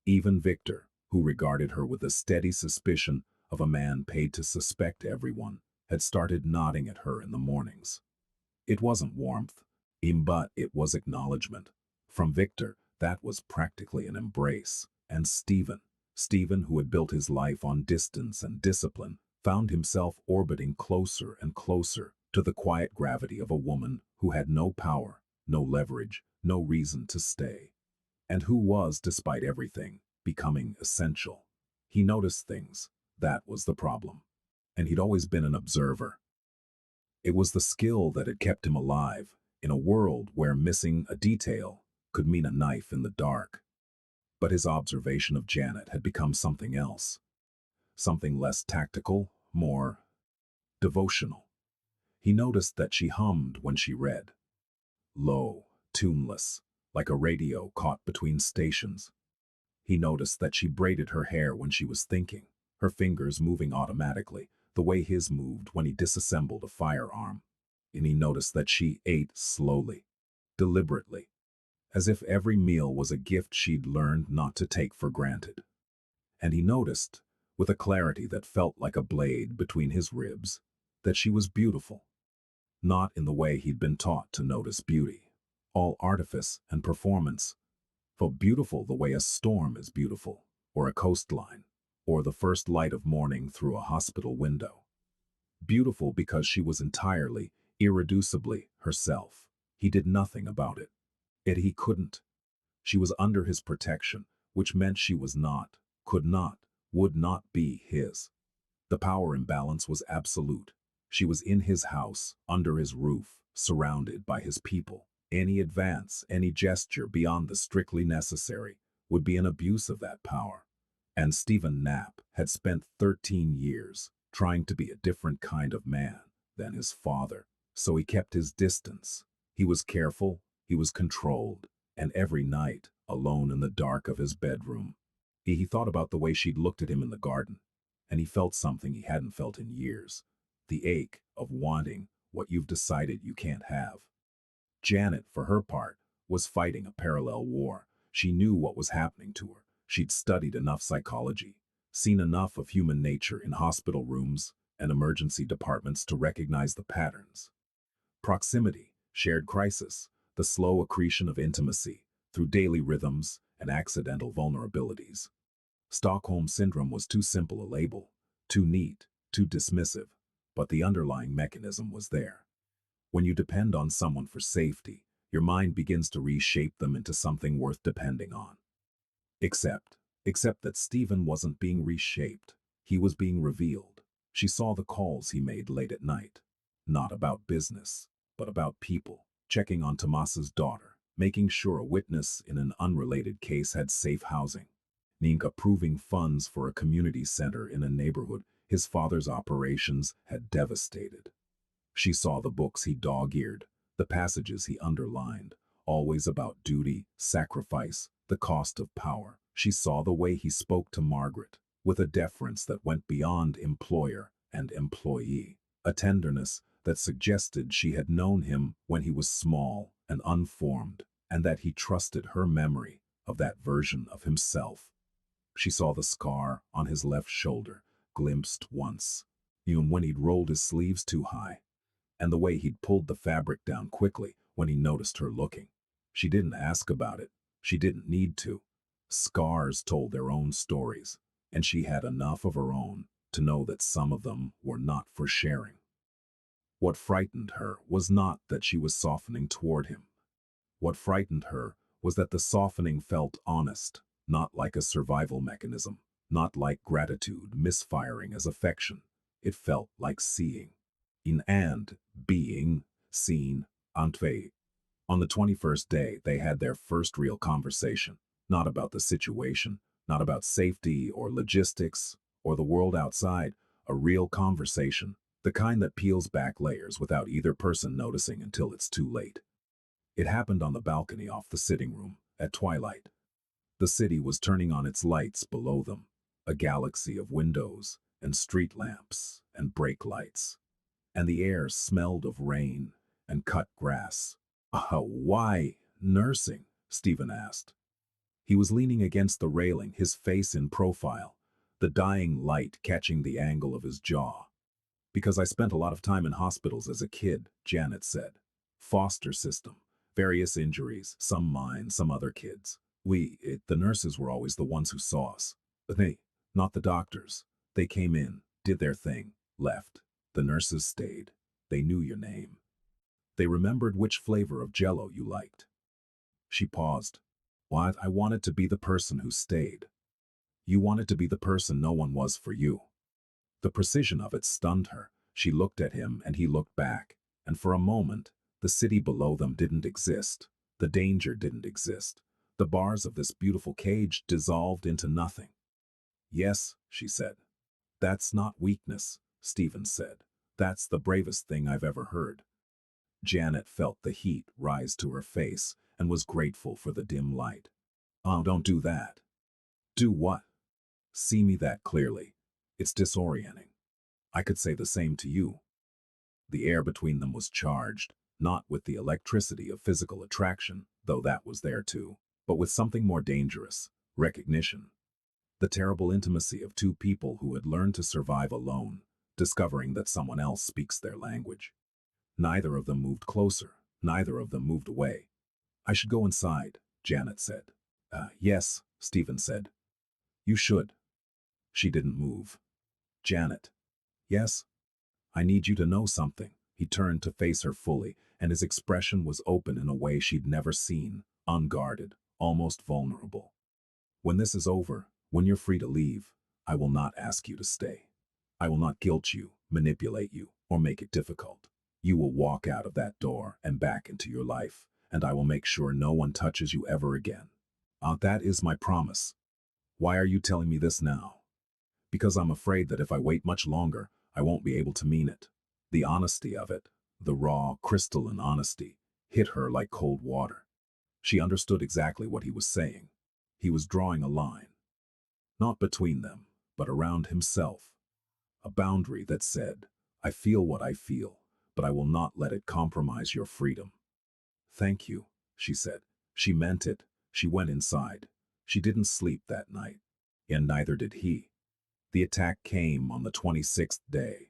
Even Victor, who regarded her with a steady suspicion of a man paid to suspect everyone, had started nodding at her in the mornings. It wasn't warmth, but it was acknowledgement. From Victor, that was practically an embrace. And Stephen, who had built his life on distance and discipline, found himself orbiting closer and closer to the quiet gravity of a woman who had no power, no leverage, no reason to stay, and who was, despite everything, becoming essential. He noticed things. That was the problem. And he'd always been an observer. It was the skill that had kept him alive in a world where missing a detail could mean a knife in the dark. But his observation of Janet had become something else, something less tactical, more devotional. He noticed that she hummed when she read, low, tuneless, like a radio caught between stations. He noticed that she braided her hair when she was thinking, her fingers moving automatically, the way his moved when he disassembled a firearm. And he noticed that she ate slowly, deliberately, as if every meal was a gift she'd learned not to take for granted. And he noticed, with a clarity that felt like a blade between his ribs, that she was beautiful. Not in the way he'd been taught to notice beauty, all artifice and performance, but beautiful the way a storm is beautiful, or a coastline, or the first light of morning through a hospital window. Beautiful because she was entirely, irreducibly herself. He did nothing about it. Yet he couldn't. She was under his protection, which meant she was not, could not, would not be his. The power imbalance was absolute. She was in his house, under his roof, surrounded by his people. Any advance, any gesture beyond the strictly necessary would be an abuse of that power. And Stephen Knapp had spent 13 years trying to be a different kind of man than his father, so he kept his distance. He was careful, he was controlled, and every night, alone in the dark of his bedroom, he thought about the way she'd looked at him in the garden, and he felt something he hadn't felt in years, the ache of wanting what you've decided you can't have. Janet, for her part, was fighting a parallel war. She knew what was happening to her. She'd studied enough psychology, seen enough of human nature in hospital rooms and emergency departments to recognize the patterns. Proximity, shared crisis, the slow accretion of intimacy through daily rhythms and accidental vulnerabilities. Stockholm Syndrome was too simple a label, too neat, too dismissive, but the underlying mechanism was there. When you depend on someone for safety, your mind begins to reshape them into something worth depending on. Except, except that Stephen wasn't being reshaped. He was being revealed. She saw the calls he made late at night. Not about business, but about people. Checking on Tomas's daughter, making sure a witness in an unrelated case had safe housing. Nink approving funds for a community center in a neighborhood his father's operations had devastated. She saw the books he dog-eared, the passages he underlined, always about duty, sacrifice, The cost of power. She saw the way he spoke to Margaret, with a deference that went beyond employer and employee, a tenderness that suggested she had known him when he was small and unformed, and that he trusted her memory of that version of himself. She saw the scar on his left shoulder, glimpsed once, even when he'd rolled his sleeves too high, and the way he'd pulled the fabric down quickly when he noticed her looking. She didn't ask about it. She didn't need to. Scars told their own stories, and she had enough of her own to know that some of them were not for sharing. What frightened her was not that she was softening toward him. What frightened her was that the softening felt honest, not like a survival mechanism, not like gratitude misfiring as affection. It felt like seeing. In and being seen, Antwe. On the 21st day, they had their first real conversation, not about the situation, not about safety or logistics or the world outside, a real conversation, the kind that peels back layers without either person noticing until it's too late. It happened on the balcony off the sitting room, at twilight. The city was turning on its lights below them, a galaxy of windows and street lamps and brake lights. And the air smelled of rain and cut grass. Why nursing? Stephen asked. He was leaning against the railing, his face in profile, the dying light catching the angle of his jaw. Because I spent a lot of time in hospitals as a kid, Janet said. Foster system, various injuries, some mine, some other kids. The nurses were always the ones who saw us. But they, not the doctors. They came in, did their thing, left. The nurses stayed. They knew your name. They remembered which flavor of Jell-O you liked. She paused. What? I wanted to be the person who stayed. You wanted to be the person no one was for you. The precision of it stunned her. She looked at him and he looked back. And for a moment, the city below them didn't exist. The danger didn't exist. The bars of this beautiful cage dissolved into nothing. Yes, she said. That's not weakness, Stephen said. That's the bravest thing I've ever heard. Janet felt the heat rise to her face and was grateful for the dim light. Oh, don't do that. Do what? See me that clearly. It's disorienting. I could say the same to you. The air between them was charged, not with the electricity of physical attraction, though that was there too, but with something more dangerous, recognition. The terrible intimacy of two people who had learned to survive alone, discovering that someone else speaks their language. Neither of them moved closer, neither of them moved away. I should go inside, Janet said. Yes, Stephen said. You should. She didn't move. Janet. Yes? I need you to know something. He turned to face her fully, and his expression was open in a way she'd never seen, unguarded, almost vulnerable. When this is over, when you're free to leave, I will not ask you to stay. I will not guilt you, manipulate you, or make it difficult. You will walk out of that door and back into your life, and I will make sure no one touches you ever again. That is my promise. Why are you telling me this now? Because I'm afraid that if I wait much longer, I won't be able to mean it. The honesty of it, the raw, crystalline honesty, hit her like cold water. She understood exactly what he was saying. He was drawing a line. Not between them, but around himself. A boundary that said, I feel what I feel, but I will not let it compromise your freedom. Thank you, she said. She meant it. She went inside. She didn't sleep that night. And neither did he. The attack came on the 26th day.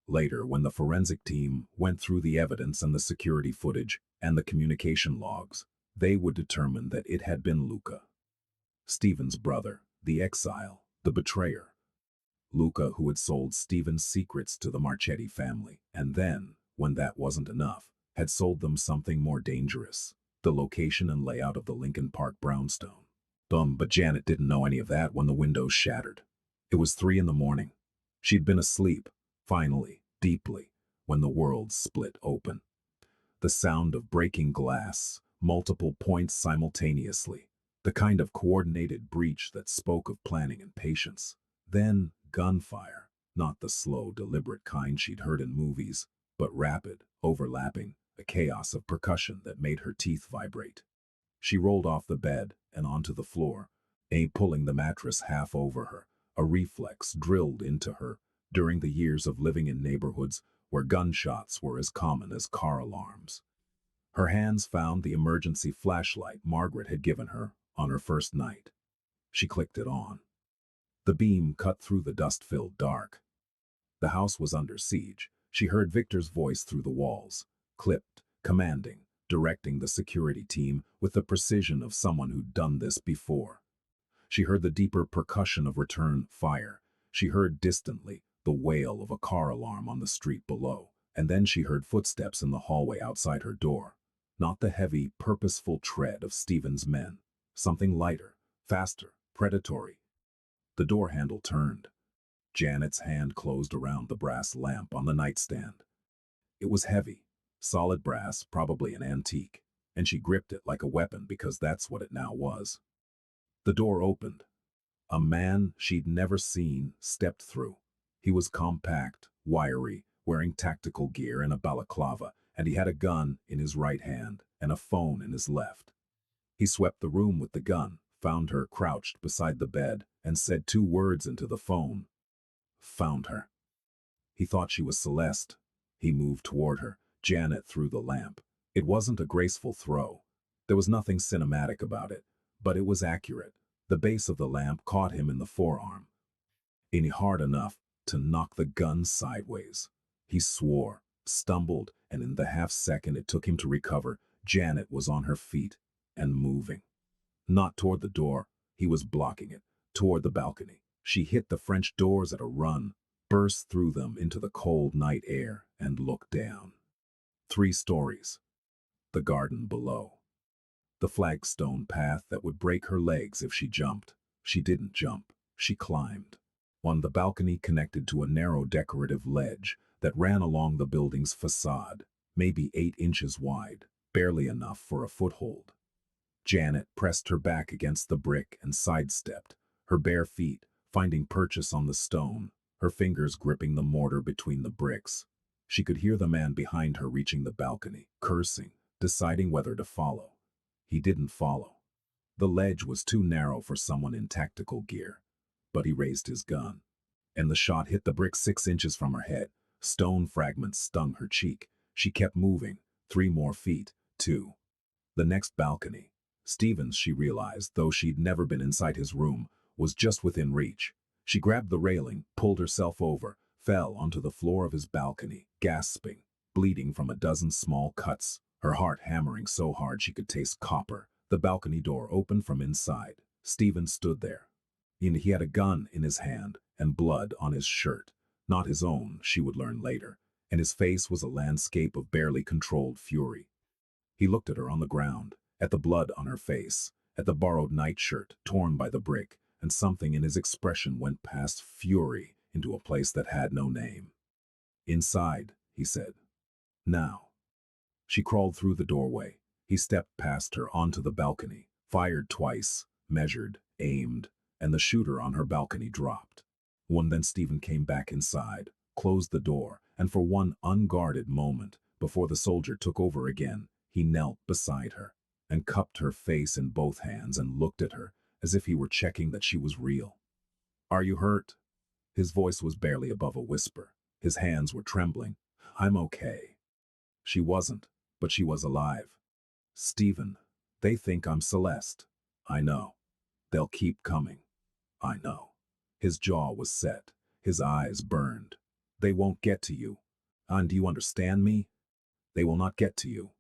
Later, when the forensic team went through the evidence and the security footage and the communication logs, they would determine that it had been Luca. Stephen's brother, the exile, the betrayer. Luca, who had sold Stephen's secrets to the Marchetti family, and then, when that wasn't enough, had sold them something more dangerous, the location and layout of the Lincoln Park brownstone. But Janet didn't know any of that when the windows shattered. It was 3 in the morning. She'd been asleep, finally, deeply, when the world split open. The sound of breaking glass, multiple points simultaneously, the kind of coordinated breach that spoke of planning and patience. Then gunfire, not the slow, deliberate kind she'd heard in movies, but rapid, overlapping, a chaos of percussion that made her teeth vibrate. She rolled off the bed and onto the floor, pulling the mattress half over her, a reflex drilled into her during the years of living in neighborhoods where gunshots were as common as car alarms. Her hands found the emergency flashlight Margaret had given her on her first night. She clicked it on. The beam cut through the dust-filled dark. The house was under siege. She heard Victor's voice through the walls, clipped, commanding, directing the security team with the precision of someone who'd done this before. She heard the deeper percussion of return fire. She heard distantly the wail of a car alarm on the street below, and then she heard footsteps in the hallway outside her door. Not the heavy, purposeful tread of Stephen's men. Something lighter, faster, predatory. The door handle turned. Janet's hand closed around the brass lamp on the nightstand. It was heavy, solid brass, probably an antique, and she gripped it like a weapon because that's what it now was. The door opened. A man she'd never seen stepped through. He was compact, wiry, wearing tactical gear and a balaclava, and he had a gun in his right hand and a phone in his left. He swept the room with the gun, found her crouched beside the bed, and said 2 words into the phone. Found her. He thought she was Celeste. He moved toward her. Janet threw the lamp. It wasn't a graceful throw. There was nothing cinematic about it, but it was accurate. The base of the lamp caught him in the forearm, and hard enough to knock the gun sideways. He swore, stumbled, and in the half second it took him to recover, Janet was on her feet and moving. Not toward the door. He was blocking it. Toward the balcony. She hit the French doors at a run, burst through them into the cold night air, and looked down. 3 stories. The garden below. The flagstone path that would break her legs if she jumped. She didn't jump. She climbed. On the balcony connected to a narrow decorative ledge that ran along the building's facade, maybe 8 inches wide, barely enough for a foothold. Janet pressed her back against the brick and sidestepped, her bare feet finding purchase on the stone, her fingers gripping the mortar between the bricks. She could hear the man behind her reaching the balcony, cursing, deciding whether to follow. He didn't follow. The ledge was too narrow for someone in tactical gear, but he raised his gun, and the shot hit the brick 6 inches from her head. Stone fragments stung her cheek. She kept moving. 3 more feet. 2. The next balcony. Stevens, she realized, though she'd never been inside his room, was just within reach. She grabbed the railing, pulled herself over, fell onto the floor of his balcony, gasping, bleeding from a dozen small cuts, her heart hammering so hard she could taste copper. The balcony door opened from inside. Stevens stood there. He had a gun in his hand and blood on his shirt. Not his own, she would learn later, and his face was a landscape of barely controlled fury. He looked at her on the ground, at the blood on her face, at the borrowed nightshirt torn by the brick, and something in his expression went past fury into a place that had no name. Inside, he said. Now. She crawled through the doorway. He stepped past her onto the balcony, fired twice, measured, aimed, and the shooter on her balcony dropped. Then Stephen came back inside, closed the door, and for one unguarded moment, before the soldier took over again, he knelt beside her and cupped her face in both hands and looked at her as if he were checking that she was real. Are you hurt? His voice was barely above a whisper. His hands were trembling. I'm okay. She wasn't, but she was alive. Stephen, they think I'm Celeste. I know. They'll keep coming. I know. His jaw was set. His eyes burned. They won't get to you. And do you understand me? They will not get to you.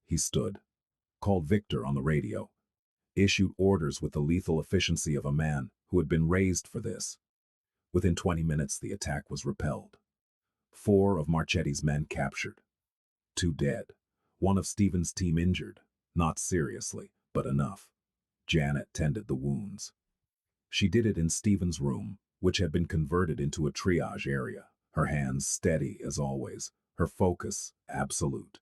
He stood, called Victor on the radio, issued orders with the lethal efficiency of a man who had been raised for this. Within 20 minutes, the attack was repelled. 4 of Marchetti's men captured. 2 dead. 1 of Stephen's team injured. Not seriously, but enough. Janet tended the wounds. She did it in Stephen's room, which had been converted into a triage area, her hands steady as always, her focus absolute.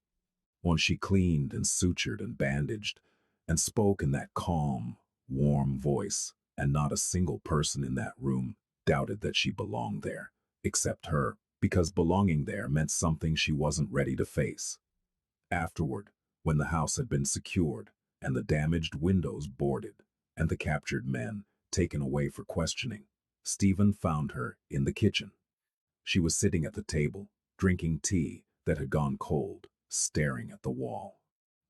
When she cleaned and sutured and bandaged, and spoke in that calm, warm voice, and not a single person in that room doubted that she belonged there, except her, because belonging there meant something she wasn't ready to face. Afterward, when the house had been secured, and the damaged windows boarded, and the captured men taken away for questioning. Stephen found her in the kitchen. She was sitting at the table, drinking tea that had gone cold, staring at the wall.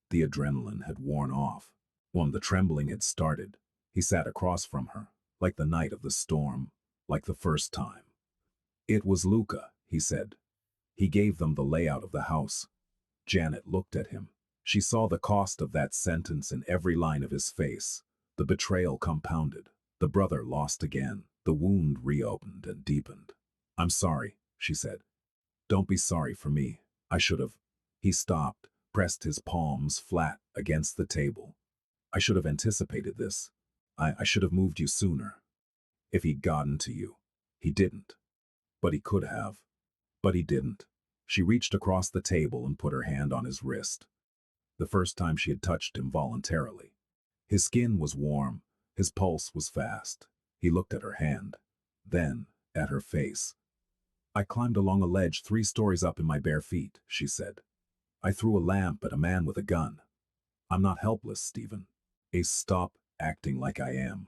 The adrenaline had worn off. When the trembling had started, he sat across from her, like the night of the storm, like the first time. "It was Luca," he said. He gave them the layout of the house. Janet looked at him. She saw the cost of that sentence in every line of his face. The betrayal compounded. The brother lost again. The wound reopened and deepened. "I'm sorry," she said. "Don't be sorry for me. I should have." He stopped, pressed his palms flat against the table. "I should have anticipated this. I should have moved you sooner. If he'd gotten to you." He didn't. But he could have. But he didn't. She reached across the table and put her hand on his wrist. The first time she had touched him voluntarily. His skin was warm. His pulse was fast. He looked at her hand. Then, at her face. "I climbed along a ledge 3 stories up in my bare feet," she said. "I threw a lamp at a man with a gun. I'm not helpless, Stephen. Stop acting like I am."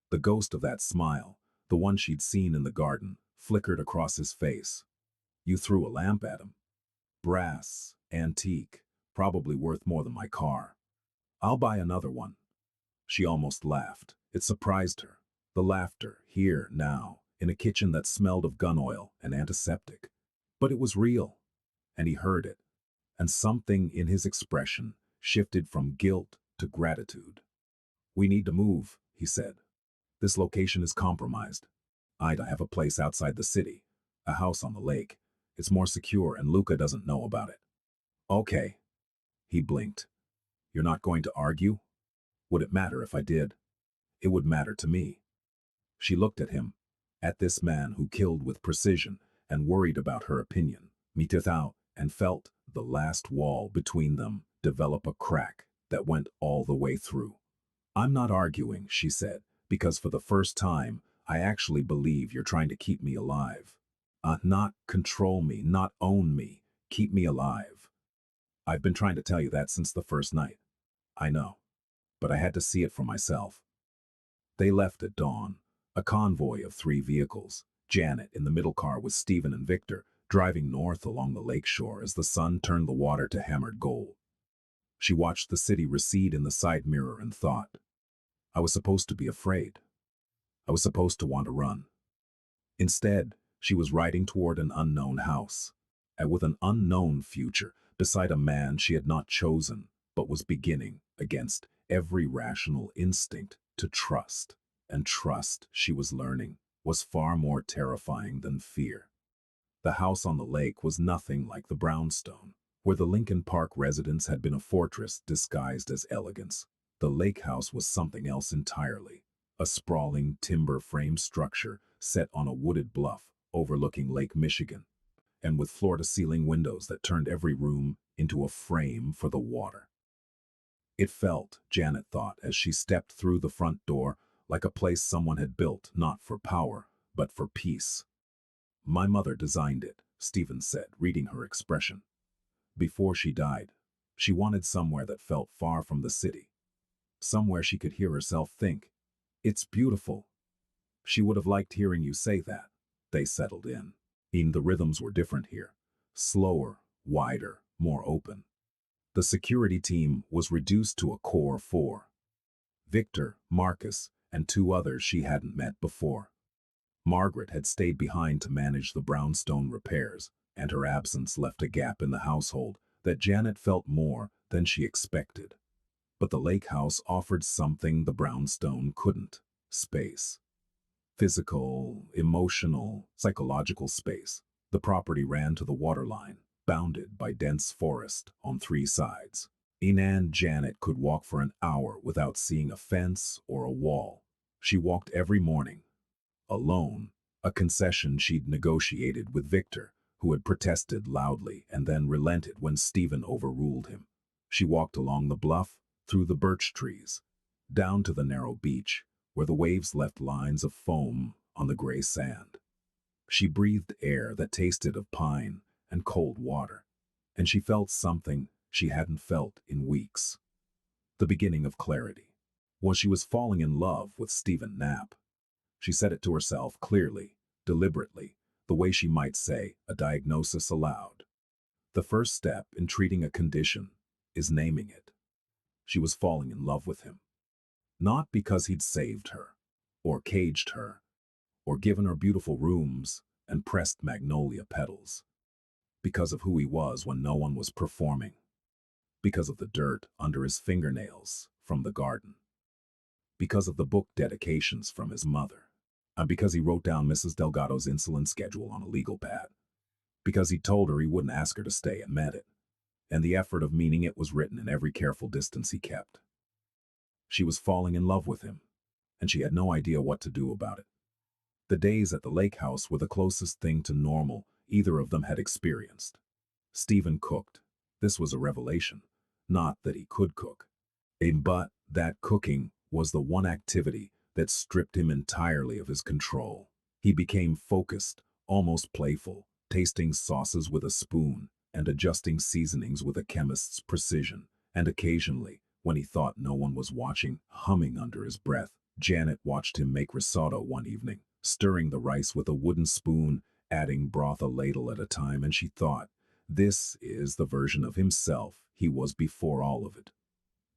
The ghost of that smile, the one she'd seen in the garden, flickered across his face. "You threw a lamp at him? Brass, antique, probably worth more than my car. I'll buy another one." She almost laughed. It surprised her. The laughter, here, now, in a kitchen that smelled of gun oil and antiseptic. But it was real, and he heard it. And something in his expression shifted from guilt to gratitude. "We need to move," he said. "This location is compromised. I have a place outside the city, a house on the lake. It's more secure and Luca doesn't know about it." "Okay." He blinked. "You're not going to argue?" "Would it matter if I did?" "It would matter to me." She looked at him, at this man who killed with precision and worried about her opinion, meted out, and felt the last wall between them develop a crack that went all the way through. "I'm not arguing," she said, "because for the first time, I actually believe you're trying to keep me alive. Not control me, not own me, keep me alive. I've been trying to tell you that since the first night. I know. But I had to see it for myself." They left at dawn, a convoy of 3 vehicles. Janet in the middle car with Stephen and Victor, driving north along the lakeshore as the sun turned the water to hammered gold. She watched the city recede in the side mirror and thought, "I was supposed to be afraid. I was supposed to want to run." Instead, she was riding toward an unknown house, and with an unknown future, beside a man she had not chosen, but was beginning, against every rational instinct, to trust. And trust, she was learning, was far more terrifying than fear. The house on the lake was nothing like the brownstone, where the Lincoln Park residence had been a fortress disguised as elegance. The lake house was something else entirely, a sprawling timber frame structure set on a wooded bluff overlooking Lake Michigan, and with floor-to-ceiling windows that turned every room into a frame for the water. It felt, Janet thought as she stepped through the front door, like a place someone had built not for power, but for peace. "My mother designed it," Stephen said, reading her expression. "Before she died, she wanted somewhere that felt far from the city. Somewhere she could hear herself think, 'It's beautiful.' She would have liked hearing you say that." They settled in. The rhythms were different here. Slower, wider, more open. The security team was reduced to a core 4. Victor, Marcus, and 2 others she hadn't met before. Margaret had stayed behind to manage the brownstone repairs, and her absence left a gap in the household that Janet felt more than she expected. But the lake house offered something the brownstone couldn't: space. Physical, emotional, psychological space. The property ran to the waterline, bounded by dense forest on 3 sides. And Janet could walk for an hour without seeing a fence or a wall. She walked every morning, alone, a concession she'd negotiated with Victor, who had protested loudly and then relented when Stephen overruled him. She walked along the bluff, through the birch trees, down to the narrow beach, where the waves left lines of foam on the gray sand. She breathed air that tasted of pine and cold water, and she felt something she hadn't felt in weeks. the beginning of clarity, was she was falling in love with Stephen Knapp. She said it to herself clearly, deliberately, the way she might say a diagnosis aloud. The first step in treating a condition is naming it. She was falling in love with him. Not because he'd saved her, or caged her, or given her beautiful rooms and pressed magnolia petals. Because of who he was when no one was performing. Because of the dirt under his fingernails from the garden. Because of the book dedications from his mother. And because he wrote down Mrs. Delgado's insulin schedule on a legal pad. Because he told her he wouldn't ask her to stay and meant it. And the effort of meaning it was written in every careful distance he kept. She was falling in love with him, and she had no idea what to do about it. The days at the lake house were the closest thing to normal either of them had experienced. Stephen cooked. This was a revelation. Not that he could cook. But that cooking was the one activity that stripped him entirely of his control. He became focused, almost playful, tasting sauces with a spoon and adjusting seasonings with a chemist's precision, and occasionally, when he thought no one was watching, humming under his breath. Janet watched him make risotto one evening, stirring the rice with a wooden spoon, adding broth a ladle at a time, and she thought, this is the version of himself he was before all of it.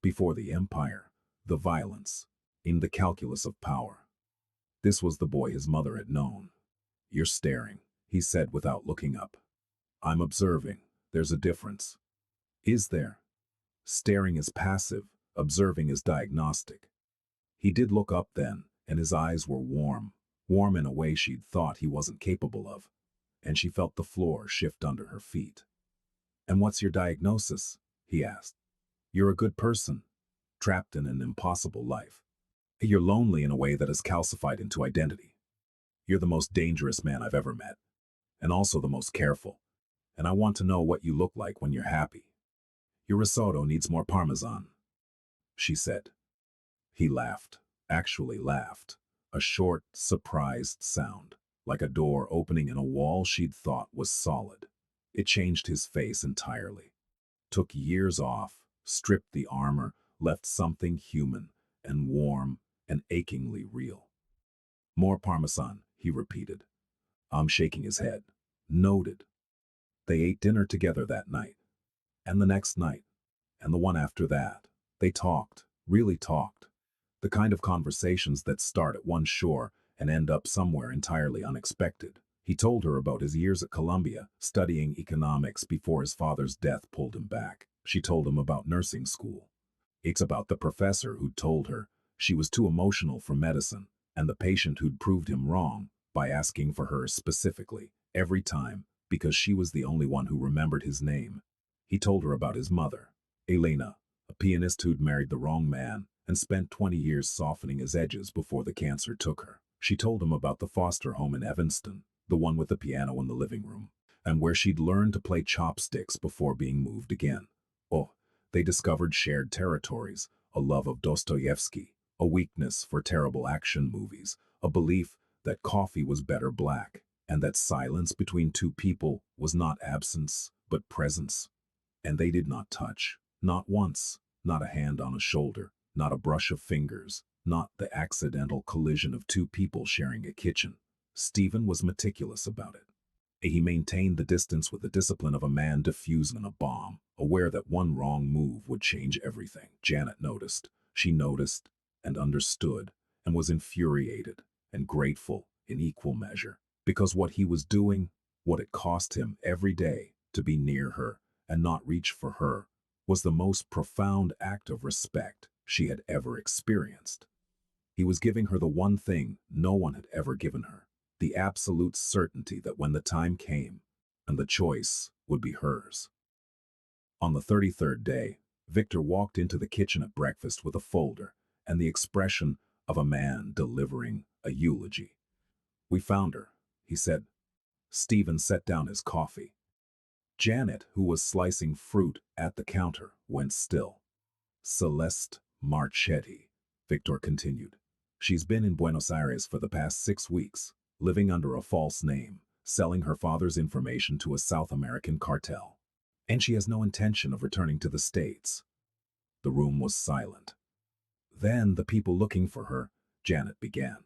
Before the empire, the violence, in the calculus of power. This was the boy his mother had known. You're staring, he said without looking up. I'm observing. There's a difference. Is there? Staring is passive, observing is diagnostic. He did look up then, and his eyes were warm in a way she'd thought he wasn't capable of, and she felt the floor shift under her feet. And what's your diagnosis? He asked. You're a good person, trapped in an impossible life. You're lonely in a way that has calcified into identity. You're the most dangerous man I've ever met, and also the most careful, and I want to know what you look like when you're happy. Your risotto needs more parmesan, she said. He laughed, actually laughed, a short, surprised sound, like a door opening in a wall she'd thought was solid. It changed his face entirely. Took years off, stripped the armor, left something human and warm and achingly real. More parmesan, he repeated. I'm shaking his head. Noted. They ate dinner together that night, and the next night, and the one after that. They talked, really talked. The kind of conversations that start at one shore and end up somewhere entirely unexpected. He told her about his years at Columbia, studying economics before his father's death pulled him back. She told him about nursing school. It's about the professor who'd told her she was too emotional for medicine, and the patient who'd proved him wrong by asking for her specifically, every time, because she was the only one who remembered his name. He told her about his mother, Elena, a pianist who'd married the wrong man and spent 20 years softening his edges before the cancer took her. She told him about the foster home in Evanston, the one with the piano in the living room, and where she'd learned to play chopsticks before being moved again. Oh, they discovered shared territories, a love of Dostoevsky, a weakness for terrible action movies, a belief that coffee was better black, and that silence between two people was not absence, but presence. And they did not touch, not once, not a hand on a shoulder, not a brush of fingers, not the accidental collision of two people sharing a kitchen. Stephen was meticulous about it. He maintained the distance with the discipline of a man defusing a bomb, aware that one wrong move would change everything. Janet noticed. She noticed and understood and was infuriated and grateful in equal measure. Because what he was doing, what it cost him every day to be near her and not reach for her, was the most profound act of respect she had ever experienced. He was giving her the one thing no one had ever given her, the absolute certainty that when the time came, and the choice would be hers. On the 33rd day, Victor walked into the kitchen at breakfast with a folder and the expression of a man delivering a eulogy. We found her, he said. Stephen set down his coffee. Janet, who was slicing fruit at the counter, went still. Celeste Marchetti, Victor continued. She's been in Buenos Aires for the past 6 weeks, living under a false name, selling her father's information to a South American cartel. And she has no intention of returning to the States. The room was silent. Then the people looking for her, Janet began.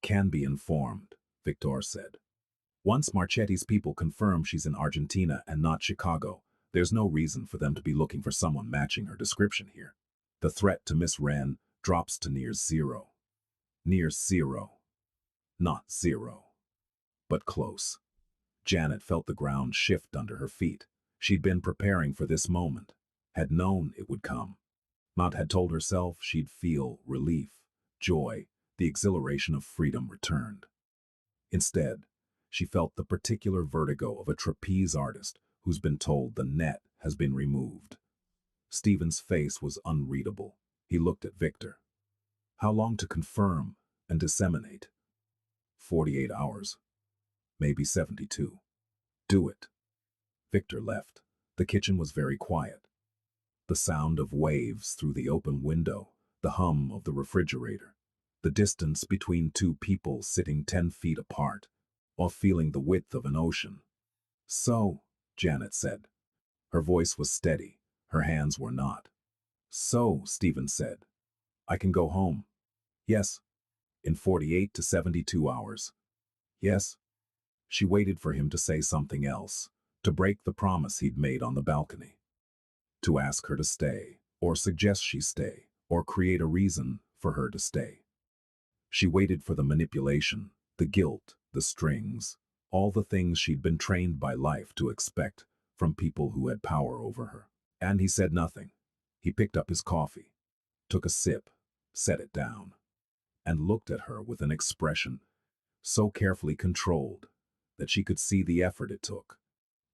Can be informed, Victor said. Once Marchetti's people confirm she's in Argentina and not Chicago, there's no reason for them to be looking for someone matching her description here. The threat to Miss Wren drops to near zero. Near zero. Not zero. But close. Janet felt the ground shift under her feet. She'd been preparing for this moment, had known it would come. Maud had told herself she'd feel relief, joy, the exhilaration of freedom returned. Instead, she felt the particular vertigo of a trapeze artist who's been told the net has been removed. Stephen's face was unreadable. He looked at Victor. How long to confirm and disseminate? 48 hours. Maybe 72. Do it. Victor left. The kitchen was very quiet. The sound of waves through the open window, the hum of the refrigerator, the distance between two people sitting 10 feet apart, while feeling the width of an ocean. So, Janet said. Her voice was steady. Her hands were not. So, Stephen said. I can go home. Yes. In 48 to 72 hours. Yes. She waited for him to say something else, to break the promise he'd made on the balcony. To ask her to stay, or suggest she stay, or create a reason for her to stay. She waited for the manipulation, the guilt, the strings, all the things she'd been trained by life to expect from people who had power over her. And he said nothing. He picked up his coffee, took a sip, set it down, and looked at her with an expression so carefully controlled that she could see the effort it took,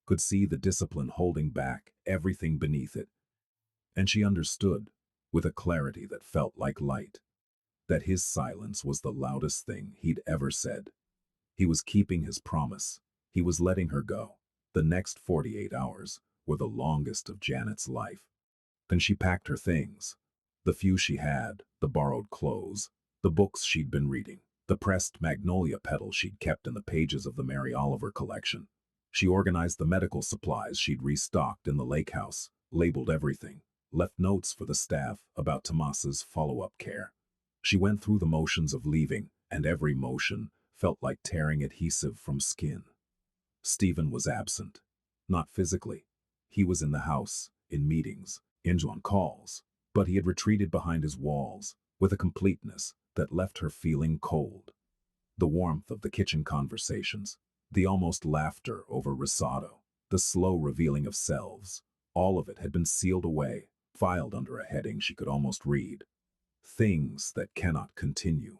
could see the discipline holding back everything beneath it. And she understood, with a clarity that felt like light, that his silence was the loudest thing he'd ever said. He was keeping his promise. He was letting her go. The next 48 hours were the longest of Janet's life. Then she packed her things. The few she had, the borrowed clothes, the books she'd been reading, the pressed magnolia petals she'd kept in the pages of the Mary Oliver collection. She organized the medical supplies she'd restocked in the lake house, labeled everything, left notes for the staff about Tomas's follow-up care. She went through the motions of leaving, and every motion felt like tearing adhesive from skin. Stephen was absent. Not physically. He was in the house, in meetings, on calls, but he had retreated behind his walls with a completeness that left her feeling cold. The warmth of the kitchen conversations, the almost laughter over risotto, the slow revealing of selves, all of it had been sealed away, filed under a heading she could almost read. Things that cannot continue.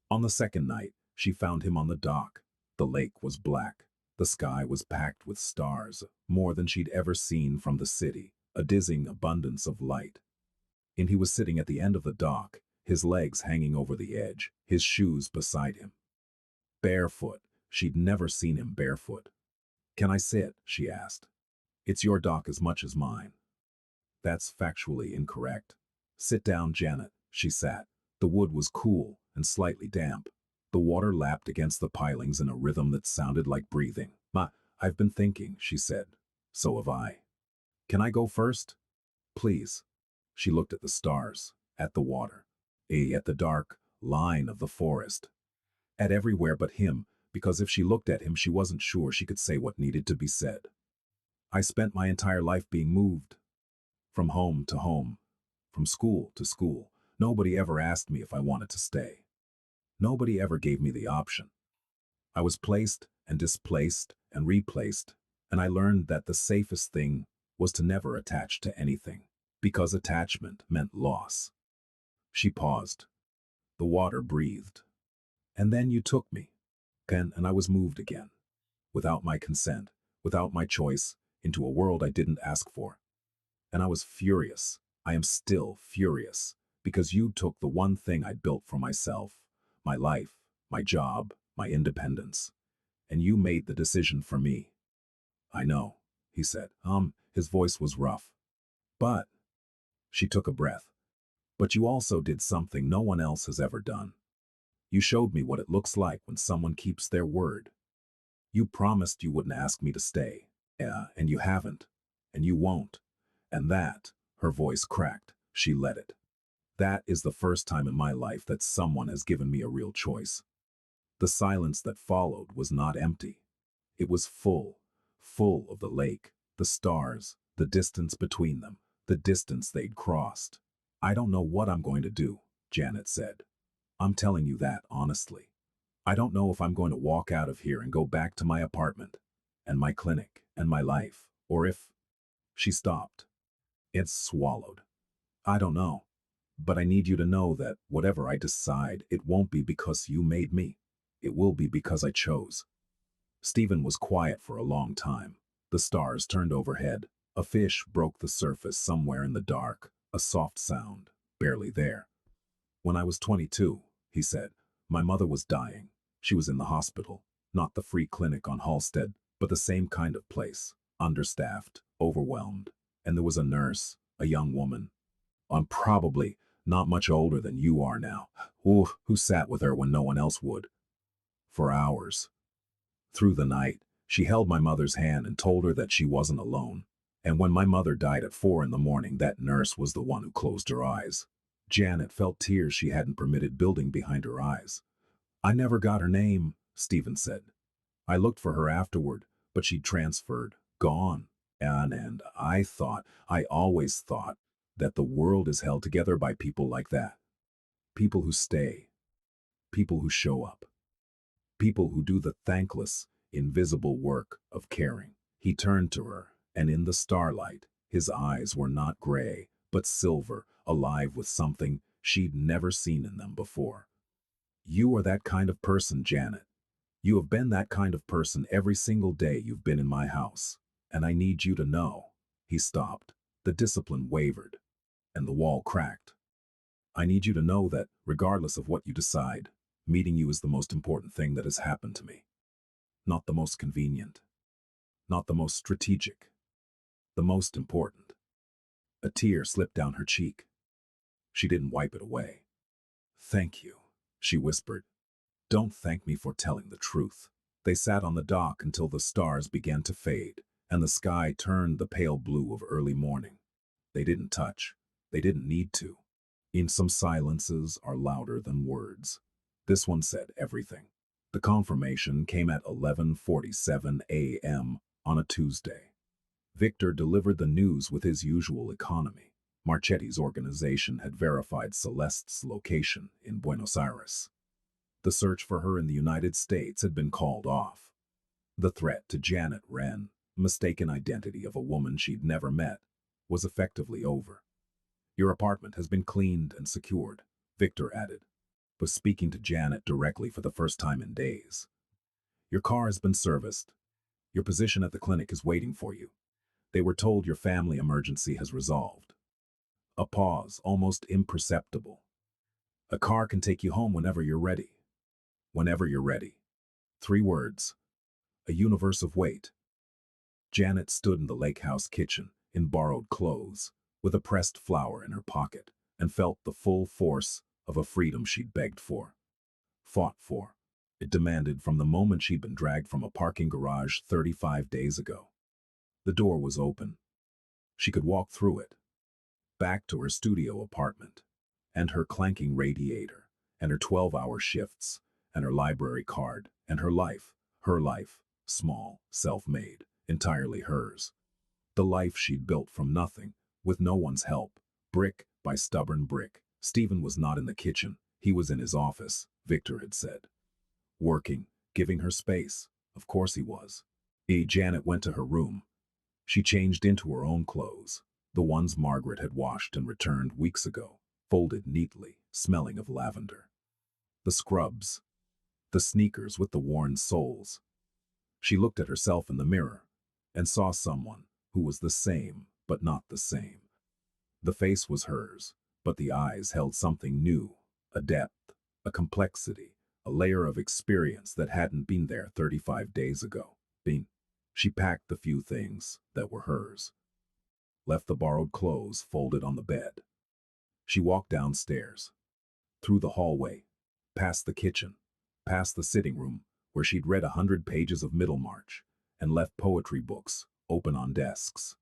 On the second night, she found him on the dock. The lake was black. The sky was packed with stars, more than she'd ever seen from the city, a dizzying abundance of light. And he was sitting at the end of the dock, his legs hanging over the edge, his shoes beside him. Barefoot. She'd never seen him barefoot. Can I sit? She asked. It's your dock as much as mine. That's factually incorrect. Sit down, Janet. She sat. The wood was cool and slightly damp. The water lapped against the pilings in a rhythm that sounded like breathing. I've been thinking, she said. So have I. Can I go first? Please. She looked at the stars, at the water, at the dark line of the forest, at everywhere but him, because if she looked at him she wasn't sure she could say what needed to be said. I spent my entire life being moved. From home to home, from school to school. Nobody ever asked me if I wanted to stay. Nobody ever gave me the option. I was placed and displaced and replaced, and I learned that the safest thing was to never attach to anything, because attachment meant loss. She paused. The water breathed. And then you took me. And I was moved again, without my consent, without my choice, into a world I didn't ask for. And I was furious. I am still furious, because you took the one thing I'd built for myself, my life, my job, my independence, and you made the decision for me. I know, he said. His voice was rough. But, she took a breath. But you also did something no one else has ever done. You showed me what it looks like when someone keeps their word. You promised you wouldn't ask me to stay. Yeah, and you haven't. And you won't. And that, Her voice cracked. She let it. That is the first time in my life that someone has given me a real choice. The silence that followed was not empty. It was full, full of the lake, the stars, the distance between them, the distance they'd crossed. I don't know what I'm going to do, Janet said. I'm telling you that honestly. I don't know if I'm going to walk out of here and go back to my apartment, and my clinic, and my life, or if... She stopped. It swallowed. I don't know. But I need you to know that whatever I decide, it won't be because you made me. It will be because I chose. Stephen was quiet for a long time. The stars turned overhead. A fish broke the surface somewhere in the dark, a soft sound, barely there. When I was 22, he said, my mother was dying. She was in the hospital, not the free clinic on Halstead, but the same kind of place, understaffed, overwhelmed. And there was a nurse, a young woman. I'm probably not much older than you are now, who sat with her when no one else would. For hours. Through the night, she held my mother's hand and told her that she wasn't alone. And when my mother died at 4 in the morning, that nurse was the one who closed her eyes. Janet felt tears she hadn't permitted building behind her eyes. I never got her name, Stephen said. I looked for her afterward, but she'd transferred, gone. And I always thought, that the world is held together by people like that. People who stay. People who show up. People who do the thankless, invisible work of caring. He turned to her, and in the starlight, his eyes were not gray, but silver, alive with something she'd never seen in them before. You are that kind of person, Janet. You have been that kind of person every single day you've been in my house. And I need you to know. He stopped. The discipline wavered, and the wall cracked. I need you to know that, regardless of what you decide, meeting you is the most important thing that has happened to me. Not the most convenient. Not the most strategic. The most important. A tear slipped down her cheek. She didn't wipe it away. Thank you, she whispered. Don't thank me for telling the truth. They sat on the dock until the stars began to fade, and the sky turned the pale blue of early morning. They didn't touch. They didn't need to. In some silences are louder than words. This one said everything. The confirmation came at 11:47 a.m. on a Tuesday. Victor delivered the news with his usual economy. Marchetti's organization had verified Celeste's location in Buenos Aires. The search for her in the United States had been called off. The threat to Janet Wren, mistaken identity of a woman she'd never met, was effectively over. Your apartment has been cleaned and secured, Victor added, was speaking to Janet directly for the first time in days. Your car has been serviced. Your position at the clinic is waiting for you. They were told your family emergency has resolved. A pause, almost imperceptible. A car can take you home whenever you're ready. Whenever you're ready. 3 words. A universe of weight. Janet stood in the lake house kitchen, in borrowed clothes, with a pressed flower in her pocket, and felt the full force of a freedom she'd begged for. Fought for. It demanded from the moment she'd been dragged from a parking garage 35 days ago. The door was open. She could walk through it. Back to her studio apartment. And her clanking radiator. And her 12-hour shifts. And her library card. And her life. Her life. Small, self-made, entirely hers. The life she'd built from nothing, with no one's help. Brick by stubborn brick. Stephen was not in the kitchen. He was in his office, Victor had said. Working, giving her space. Of course he was. Janet went to her room. She changed into her own clothes, the ones Margaret had washed and returned weeks ago, folded neatly, smelling of lavender. The scrubs. The sneakers with the worn soles. She looked at herself in the mirror and saw someone who was the same, but not the same. The face was hers, but the eyes held something new, a depth, a complexity, a layer of experience that hadn't been there 35 days ago. She packed the few things that were hers, left the borrowed clothes folded on the bed. She walked downstairs, through the hallway, past the kitchen, past the sitting room, where she'd read 100 pages of Middlemarch, and left poetry books open on desks.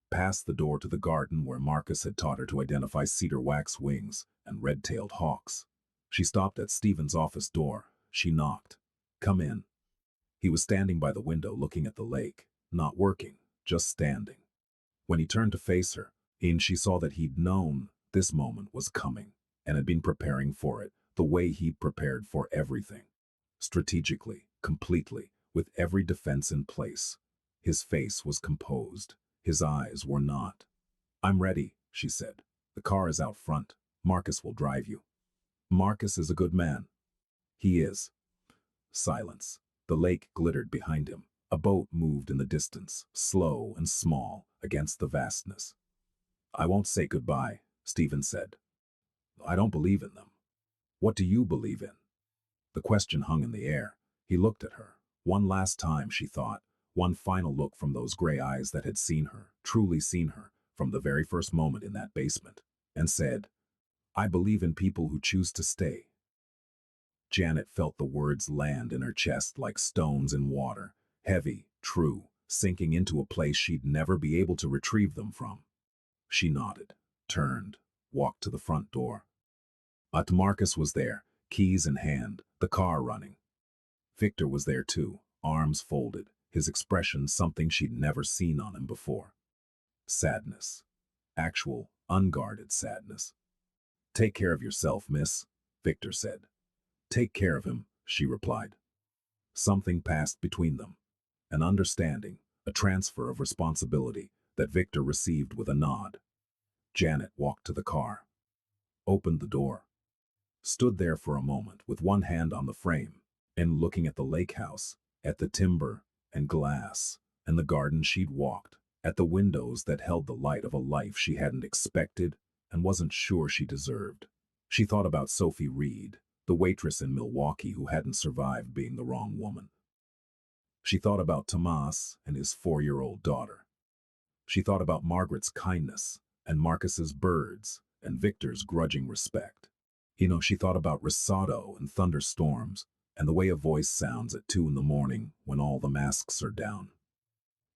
past the door to the garden where Marcus had taught her to identify cedar wax wings and red-tailed hawks. She stopped at Stephen's office door. She knocked. "Come in." He was standing by the window looking at the lake, not working, just standing. When he turned to face her, she saw that he'd known this moment was coming and had been preparing for it the way he'd prepared for everything. Strategically, completely, with every defense in place. His face was composed. His eyes were not. "I'm ready," she said. "The car is out front. Marcus will drive you." "Marcus is a good man." "He is." Silence. The lake glittered behind him. A boat moved in the distance, slow and small, against the vastness. "I won't say goodbye," Stephen said. "I don't believe in them." "What do you believe in?" The question hung in the air. He looked at her. One last time, she thought. One final look from those gray eyes that had seen her, truly seen her, from the very first moment in that basement, and said, "I believe in people who choose to stay." Janet felt the words land in her chest like stones in water, heavy, true, sinking into a place she'd never be able to retrieve them from. She nodded, turned, walked to the front door. Marcus was there, keys in hand, the car running. Victor was there too, arms folded, his expression something she'd never seen on him before. Sadness. Actual, unguarded sadness. "Take care of yourself, miss," Victor said. "Take care of him," she replied. Something passed between them. An understanding, a transfer of responsibility that Victor received with a nod. Janet walked to the car, opened the door, stood there for a moment with one hand on the frame, and looking at the lake house, at the timber and glass, and the garden she'd walked, at the windows that held the light of a life she hadn't expected and wasn't sure she deserved. She thought about Sophie Reed, the waitress in Milwaukee who hadn't survived being the wrong woman. She thought about Tomas and his 4-year-old daughter. She thought about Margaret's kindness and Marcus's birds and Victor's grudging respect. She thought about risotto and thunderstorms and the way a voice sounds at 2 in the morning when all the masks are down.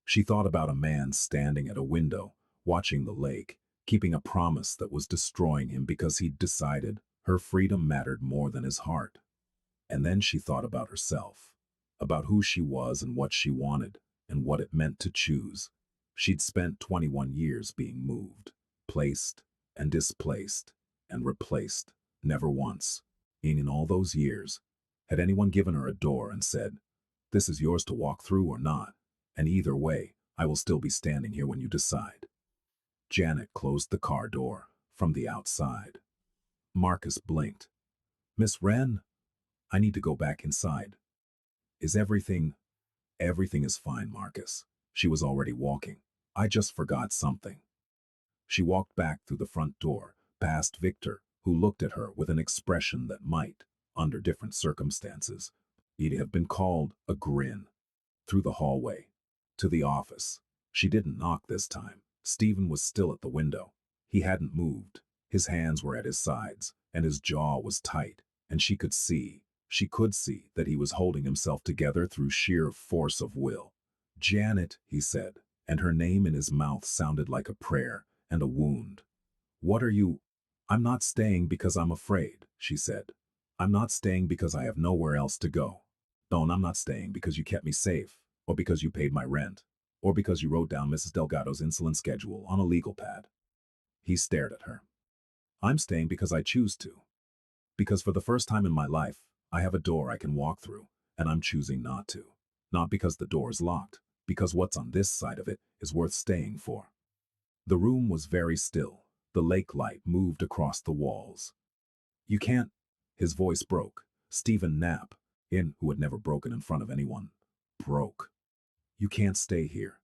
She thought about a man standing at a window, watching the lake, keeping a promise that was destroying him because he'd decided her freedom mattered more than his heart. And then she thought about herself, about who she was and what she wanted, and what it meant to choose. She'd spent 21 years being moved, placed, and displaced, and replaced, never once, in all those years, had anyone given her a door and said, "This is yours to walk through or not, and either way, I will still be standing here when you decide." Janet closed the car door from the outside. Marcus blinked. "Miss Wren, I need to go back inside." "Is everything—" "Everything is fine, Marcus." She was already walking. "I just forgot something." She walked back through the front door, past Victor, who looked at her with an expression that might, under different circumstances, he'd have been called a grin. Through the hallway, to the office. She didn't knock this time. Stephen was still at the window. He hadn't moved. His hands were at his sides, and his jaw was tight, and she could see that he was holding himself together through sheer force of will. "Janet," he said, and her name in his mouth sounded like a prayer and a wound. "What are you—" "I'm not staying because I'm afraid," she said. "I'm not staying because I have nowhere else to go. No, and I'm not staying because you kept me safe, or because you paid my rent, or because you wrote down Mrs. Delgado's insulin schedule on a legal pad." He stared at her. "I'm staying because I choose to. Because for the first time in my life, I have a door I can walk through, and I'm choosing not to. Not because the door's locked, because what's on this side of it is worth staying for." The room was very still. The lake light moved across the walls. "You can't—" His voice broke. Stephen Knapp, who had never broken in front of anyone, broke. "You can't stay here.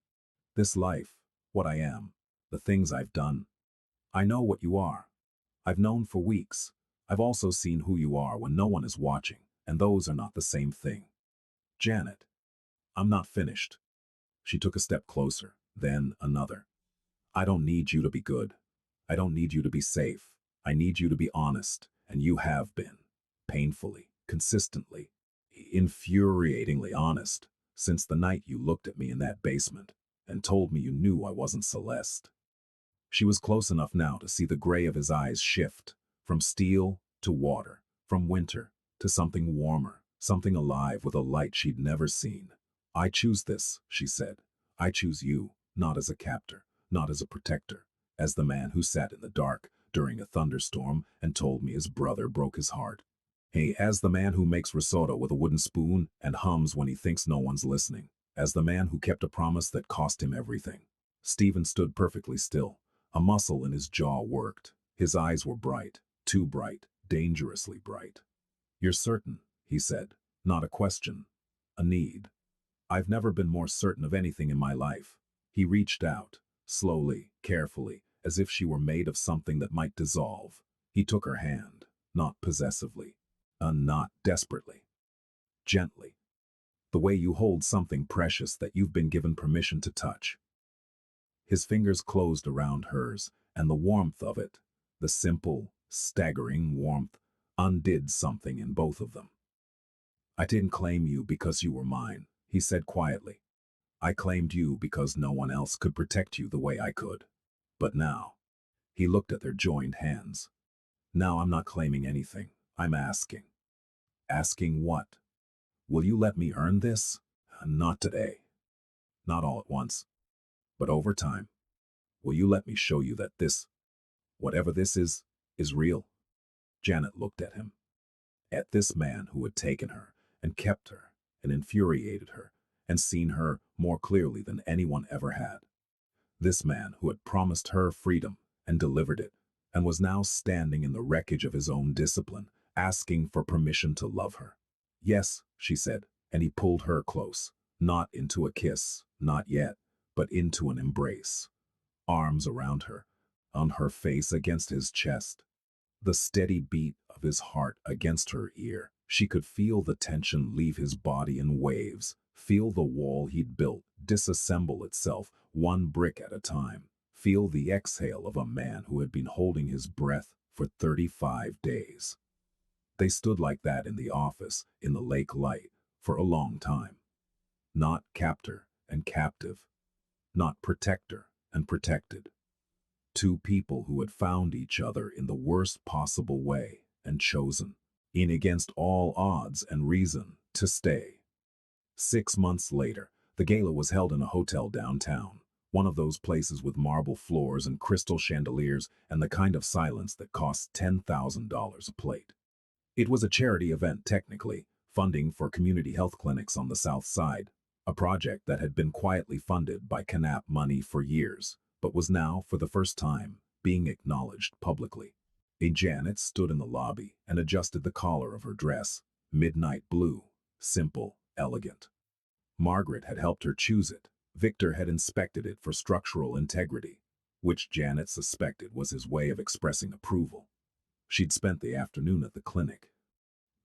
This life, what I am, the things I've done. I know what you are. I've known for weeks. I've also seen who you are when no one is watching, and those are not the same thing." "Janet, I'm not finished." She took a step closer, then another. "I don't need you to be good. I don't need you to be safe. I need you to be honest, and you have been. Painfully, consistently, infuriatingly honest, since the night you looked at me in that basement. and told me you knew I wasn't Celeste. She was close enough now to see the gray of his eyes shift, from steel to water, from winter to something warmer, something alive with a light she'd never seen. I choose this, she said. I choose you, not as a captor, not as a protector, as the man who sat in the dark during a thunderstorm and told me his brother broke his heart. Hey, as the man who makes risotto with a wooden spoon and hums when he thinks no one's listening, as the man who kept a promise that cost him everything. Stephen stood perfectly still. A muscle in his jaw worked. His eyes were bright, too bright, dangerously bright. You're certain, he said. Not a question. A need. I've never been more certain of anything in my life. He reached out, slowly, carefully, as if she were made of something that might dissolve. He took her hand, not possessively, not desperately. Gently. The way you hold something precious that you've been given permission to touch. His fingers closed around hers, and the warmth of it, the simple, staggering warmth, undid something in both of them. I didn't claim you because you were mine, he said quietly. I claimed you because no one else could protect you the way I could. But now, he looked at their joined hands. Now I'm not claiming anything. I'm asking. Asking what? Will you let me earn this? Not today. Not all at once. But over time. Will you let me show you that this, whatever this is real? Janet looked at him. At this man who had taken her and kept her and infuriated her and seen her more clearly than anyone ever had. This man who had promised her freedom and delivered it and was now standing in the wreckage of his own discipline, asking for permission to love her. Yes, she said, and he pulled her close, not into a kiss, not yet, but into an embrace. Arms around her, on her face against his chest. The steady beat of his heart against her ear. She could feel the tension leave his body in waves, feel the wall he'd built disassemble itself one brick at a time, feel the exhale of a man who had been holding his breath for 35 days. They stood like that in the office, in the lake light, for a long time. Not captor and captive, not protector and protected. Two people who had found each other in the worst possible way and chosen, in against all odds and reason, to stay. 6 months later, the gala was held in a hotel downtown, one of those places with marble floors and crystal chandeliers and the kind of silence that costs $10,000 a plate. It was a charity event technically, funding for community health clinics on the South Side, a project that had been quietly funded by CANAP money for years, but was now, for the first time, being acknowledged publicly. Janet stood in the lobby and adjusted the collar of her dress, midnight blue, simple, elegant. Margaret had helped her choose it. Victor had inspected it for structural integrity, which Janet suspected was his way of expressing approval. She'd spent the afternoon at the clinic.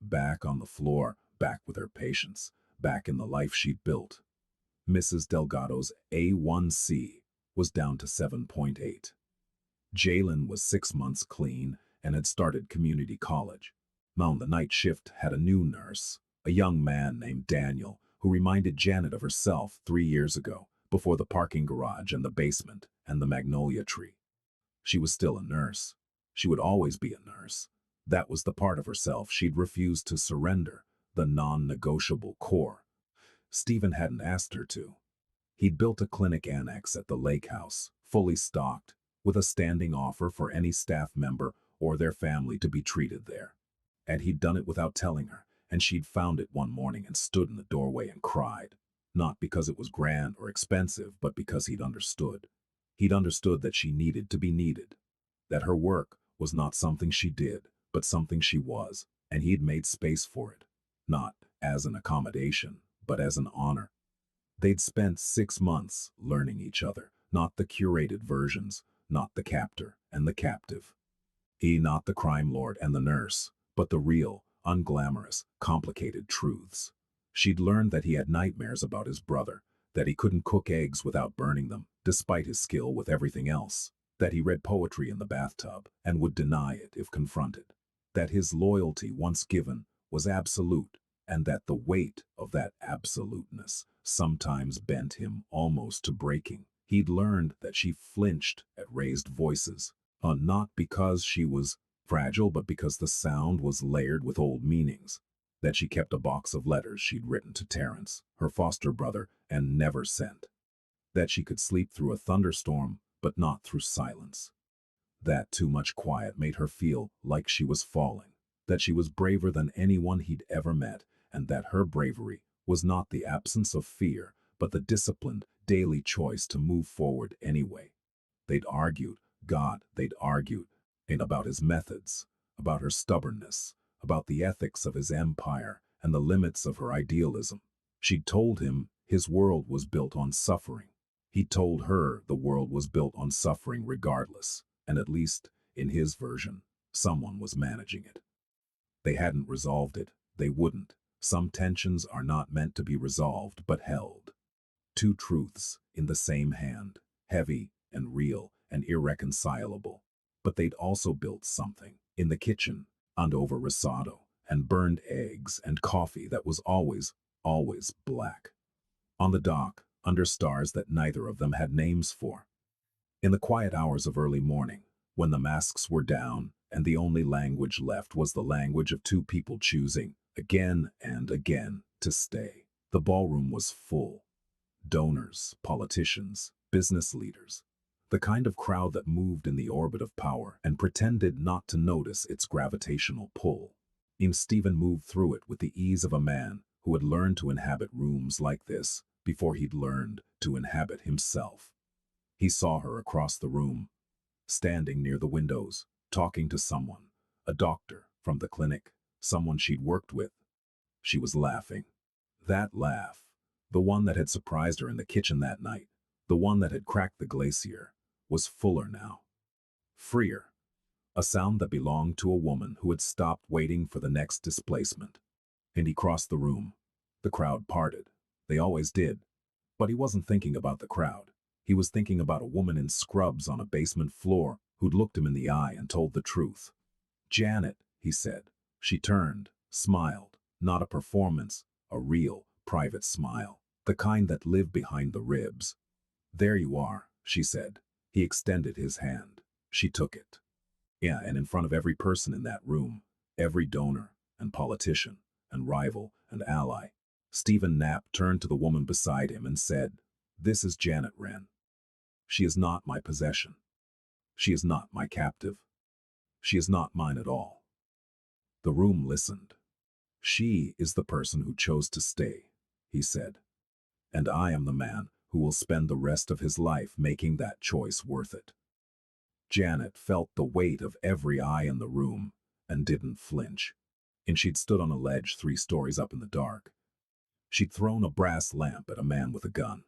Back on the floor, back with her patients, back in the life she'd built. Mrs. Delgado's A1C was down to 7.8. Jalen was 6 months clean and had started community college. Now the night shift had a new nurse, a young man named Daniel, who reminded Janet of herself 3 years ago, before the parking garage and the basement and the magnolia tree. She was still a nurse. She would always be a nurse. That was the part of herself she'd refused to surrender, the non-negotiable core. Stephen hadn't asked her to. He'd built a clinic annex at the lake house, fully stocked, with a standing offer for any staff member or their family to be treated there. And he'd done it without telling her, and she'd found it one morning and stood in the doorway and cried. Not because it was grand or expensive, but because he'd understood. He'd understood that she needed to be needed, that her work was not something she did, but something she was, and he'd made space for it, not as an accommodation, but as an honor. They'd spent 6 months learning each other, not the curated versions, not the captor and the captive. He not the crime lord and the nurse, but the real, unglamorous, complicated truths. She'd learned that he had nightmares about his brother, that he couldn't cook eggs without burning them, despite his skill with everything else, that he read poetry in the bathtub and would deny it if confronted, that his loyalty once given was absolute and that the weight of that absoluteness sometimes bent him almost to breaking. He'd learned that she flinched at raised voices, not because she was fragile, but because the sound was layered with old meanings. That she kept a box of letters she'd written to Terence, her foster brother, and never sent. That she could sleep through a thunderstorm, but not through silence. That too much quiet made her feel like she was falling. That she was braver than anyone he'd ever met, and that her bravery was not the absence of fear, but the disciplined, daily choice to move forward anyway. They'd argued, God, they'd argued, and about his methods, about her stubbornness, about the ethics of his empire and the limits of her idealism. She'd told him his world was built on suffering. He told her the world was built on suffering regardless, and at least, in his version, someone was managing it. They hadn't resolved it. They wouldn't. Some tensions are not meant to be resolved, but held. Two truths in the same hand, heavy and real and irreconcilable. But they'd also built something in the kitchen, and over risotto and burned eggs and coffee that was always, always black. On the dock, under stars that neither of them had names for. In the quiet hours of early morning, when the masks were down and the only language left was the language of two people choosing, again and again, to stay. The ballroom was full. Donors, politicians, business leaders. The kind of crowd that moved in the orbit of power and pretended not to notice its gravitational pull. Stephen moved through it with the ease of a man who had learned to inhabit rooms like this before he'd learned to inhabit himself. He saw her across the room, standing near the windows, talking to someone, a doctor from the clinic, someone she'd worked with. She was laughing. That laugh, the one that had surprised her in the kitchen that night, the one that had cracked the glacier, was fuller now. Freer. A sound that belonged to a woman who had stopped waiting for the next displacement. And he crossed the room. The crowd parted. They always did. But he wasn't thinking about the crowd. He was thinking about a woman in scrubs on a basement floor who'd looked him in the eye and told the truth. Janet, he said. She turned, smiled. Not a performance, a real, private smile. The kind that lived behind the ribs. There you are, she said. He extended his hand. She took it. Yeah, and in front of every person in that room, every donor and politician and rival and ally, Stephen Knapp turned to the woman beside him and said, "This is Janet Wren. She is not my possession. She is not my captive. She is not mine at all." The room listened. "She is the person who chose to stay," he said. "And I am the man who will spend the rest of his life making that choice worth it." Janet felt the weight of every eye in the room and didn't flinch. And she'd stood on a ledge 3 stories up in the dark. She'd thrown a brass lamp at a man with a gun.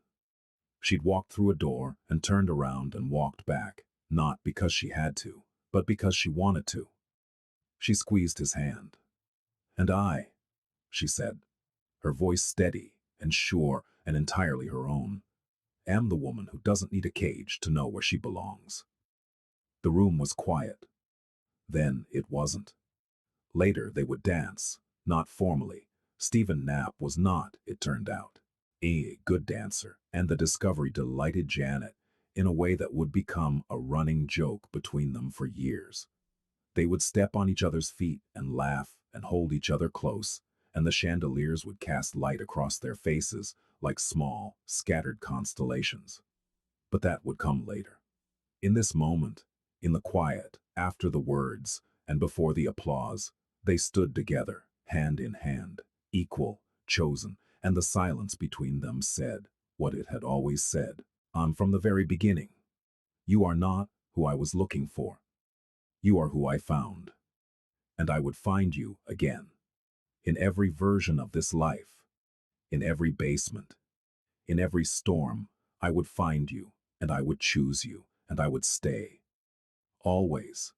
She'd walked through a door and turned around and walked back, not because she had to, but because she wanted to. She squeezed his hand. "And I," she said, her voice steady and sure and entirely her own, "am the woman who doesn't need a cage to know where she belongs." The room was quiet. Then it wasn't. Later they would dance, not formally. Stephen Knapp was not, it turned out, a good dancer, and the discovery delighted Janet in a way that would become a running joke between them for years. They would step on each other's feet and laugh and hold each other close, and the chandeliers would cast light across their faces like small, scattered constellations. But that would come later. In this moment, in the quiet, after the words, and before the applause, they stood together, hand in hand, equal, chosen, and the silence between them said what it had always said, from the very beginning. "You are not who I was looking for. You are who I found. And I would find you again. In every version of this life. In every basement. In every storm, I would find you, and I would choose you, and I would stay. Always,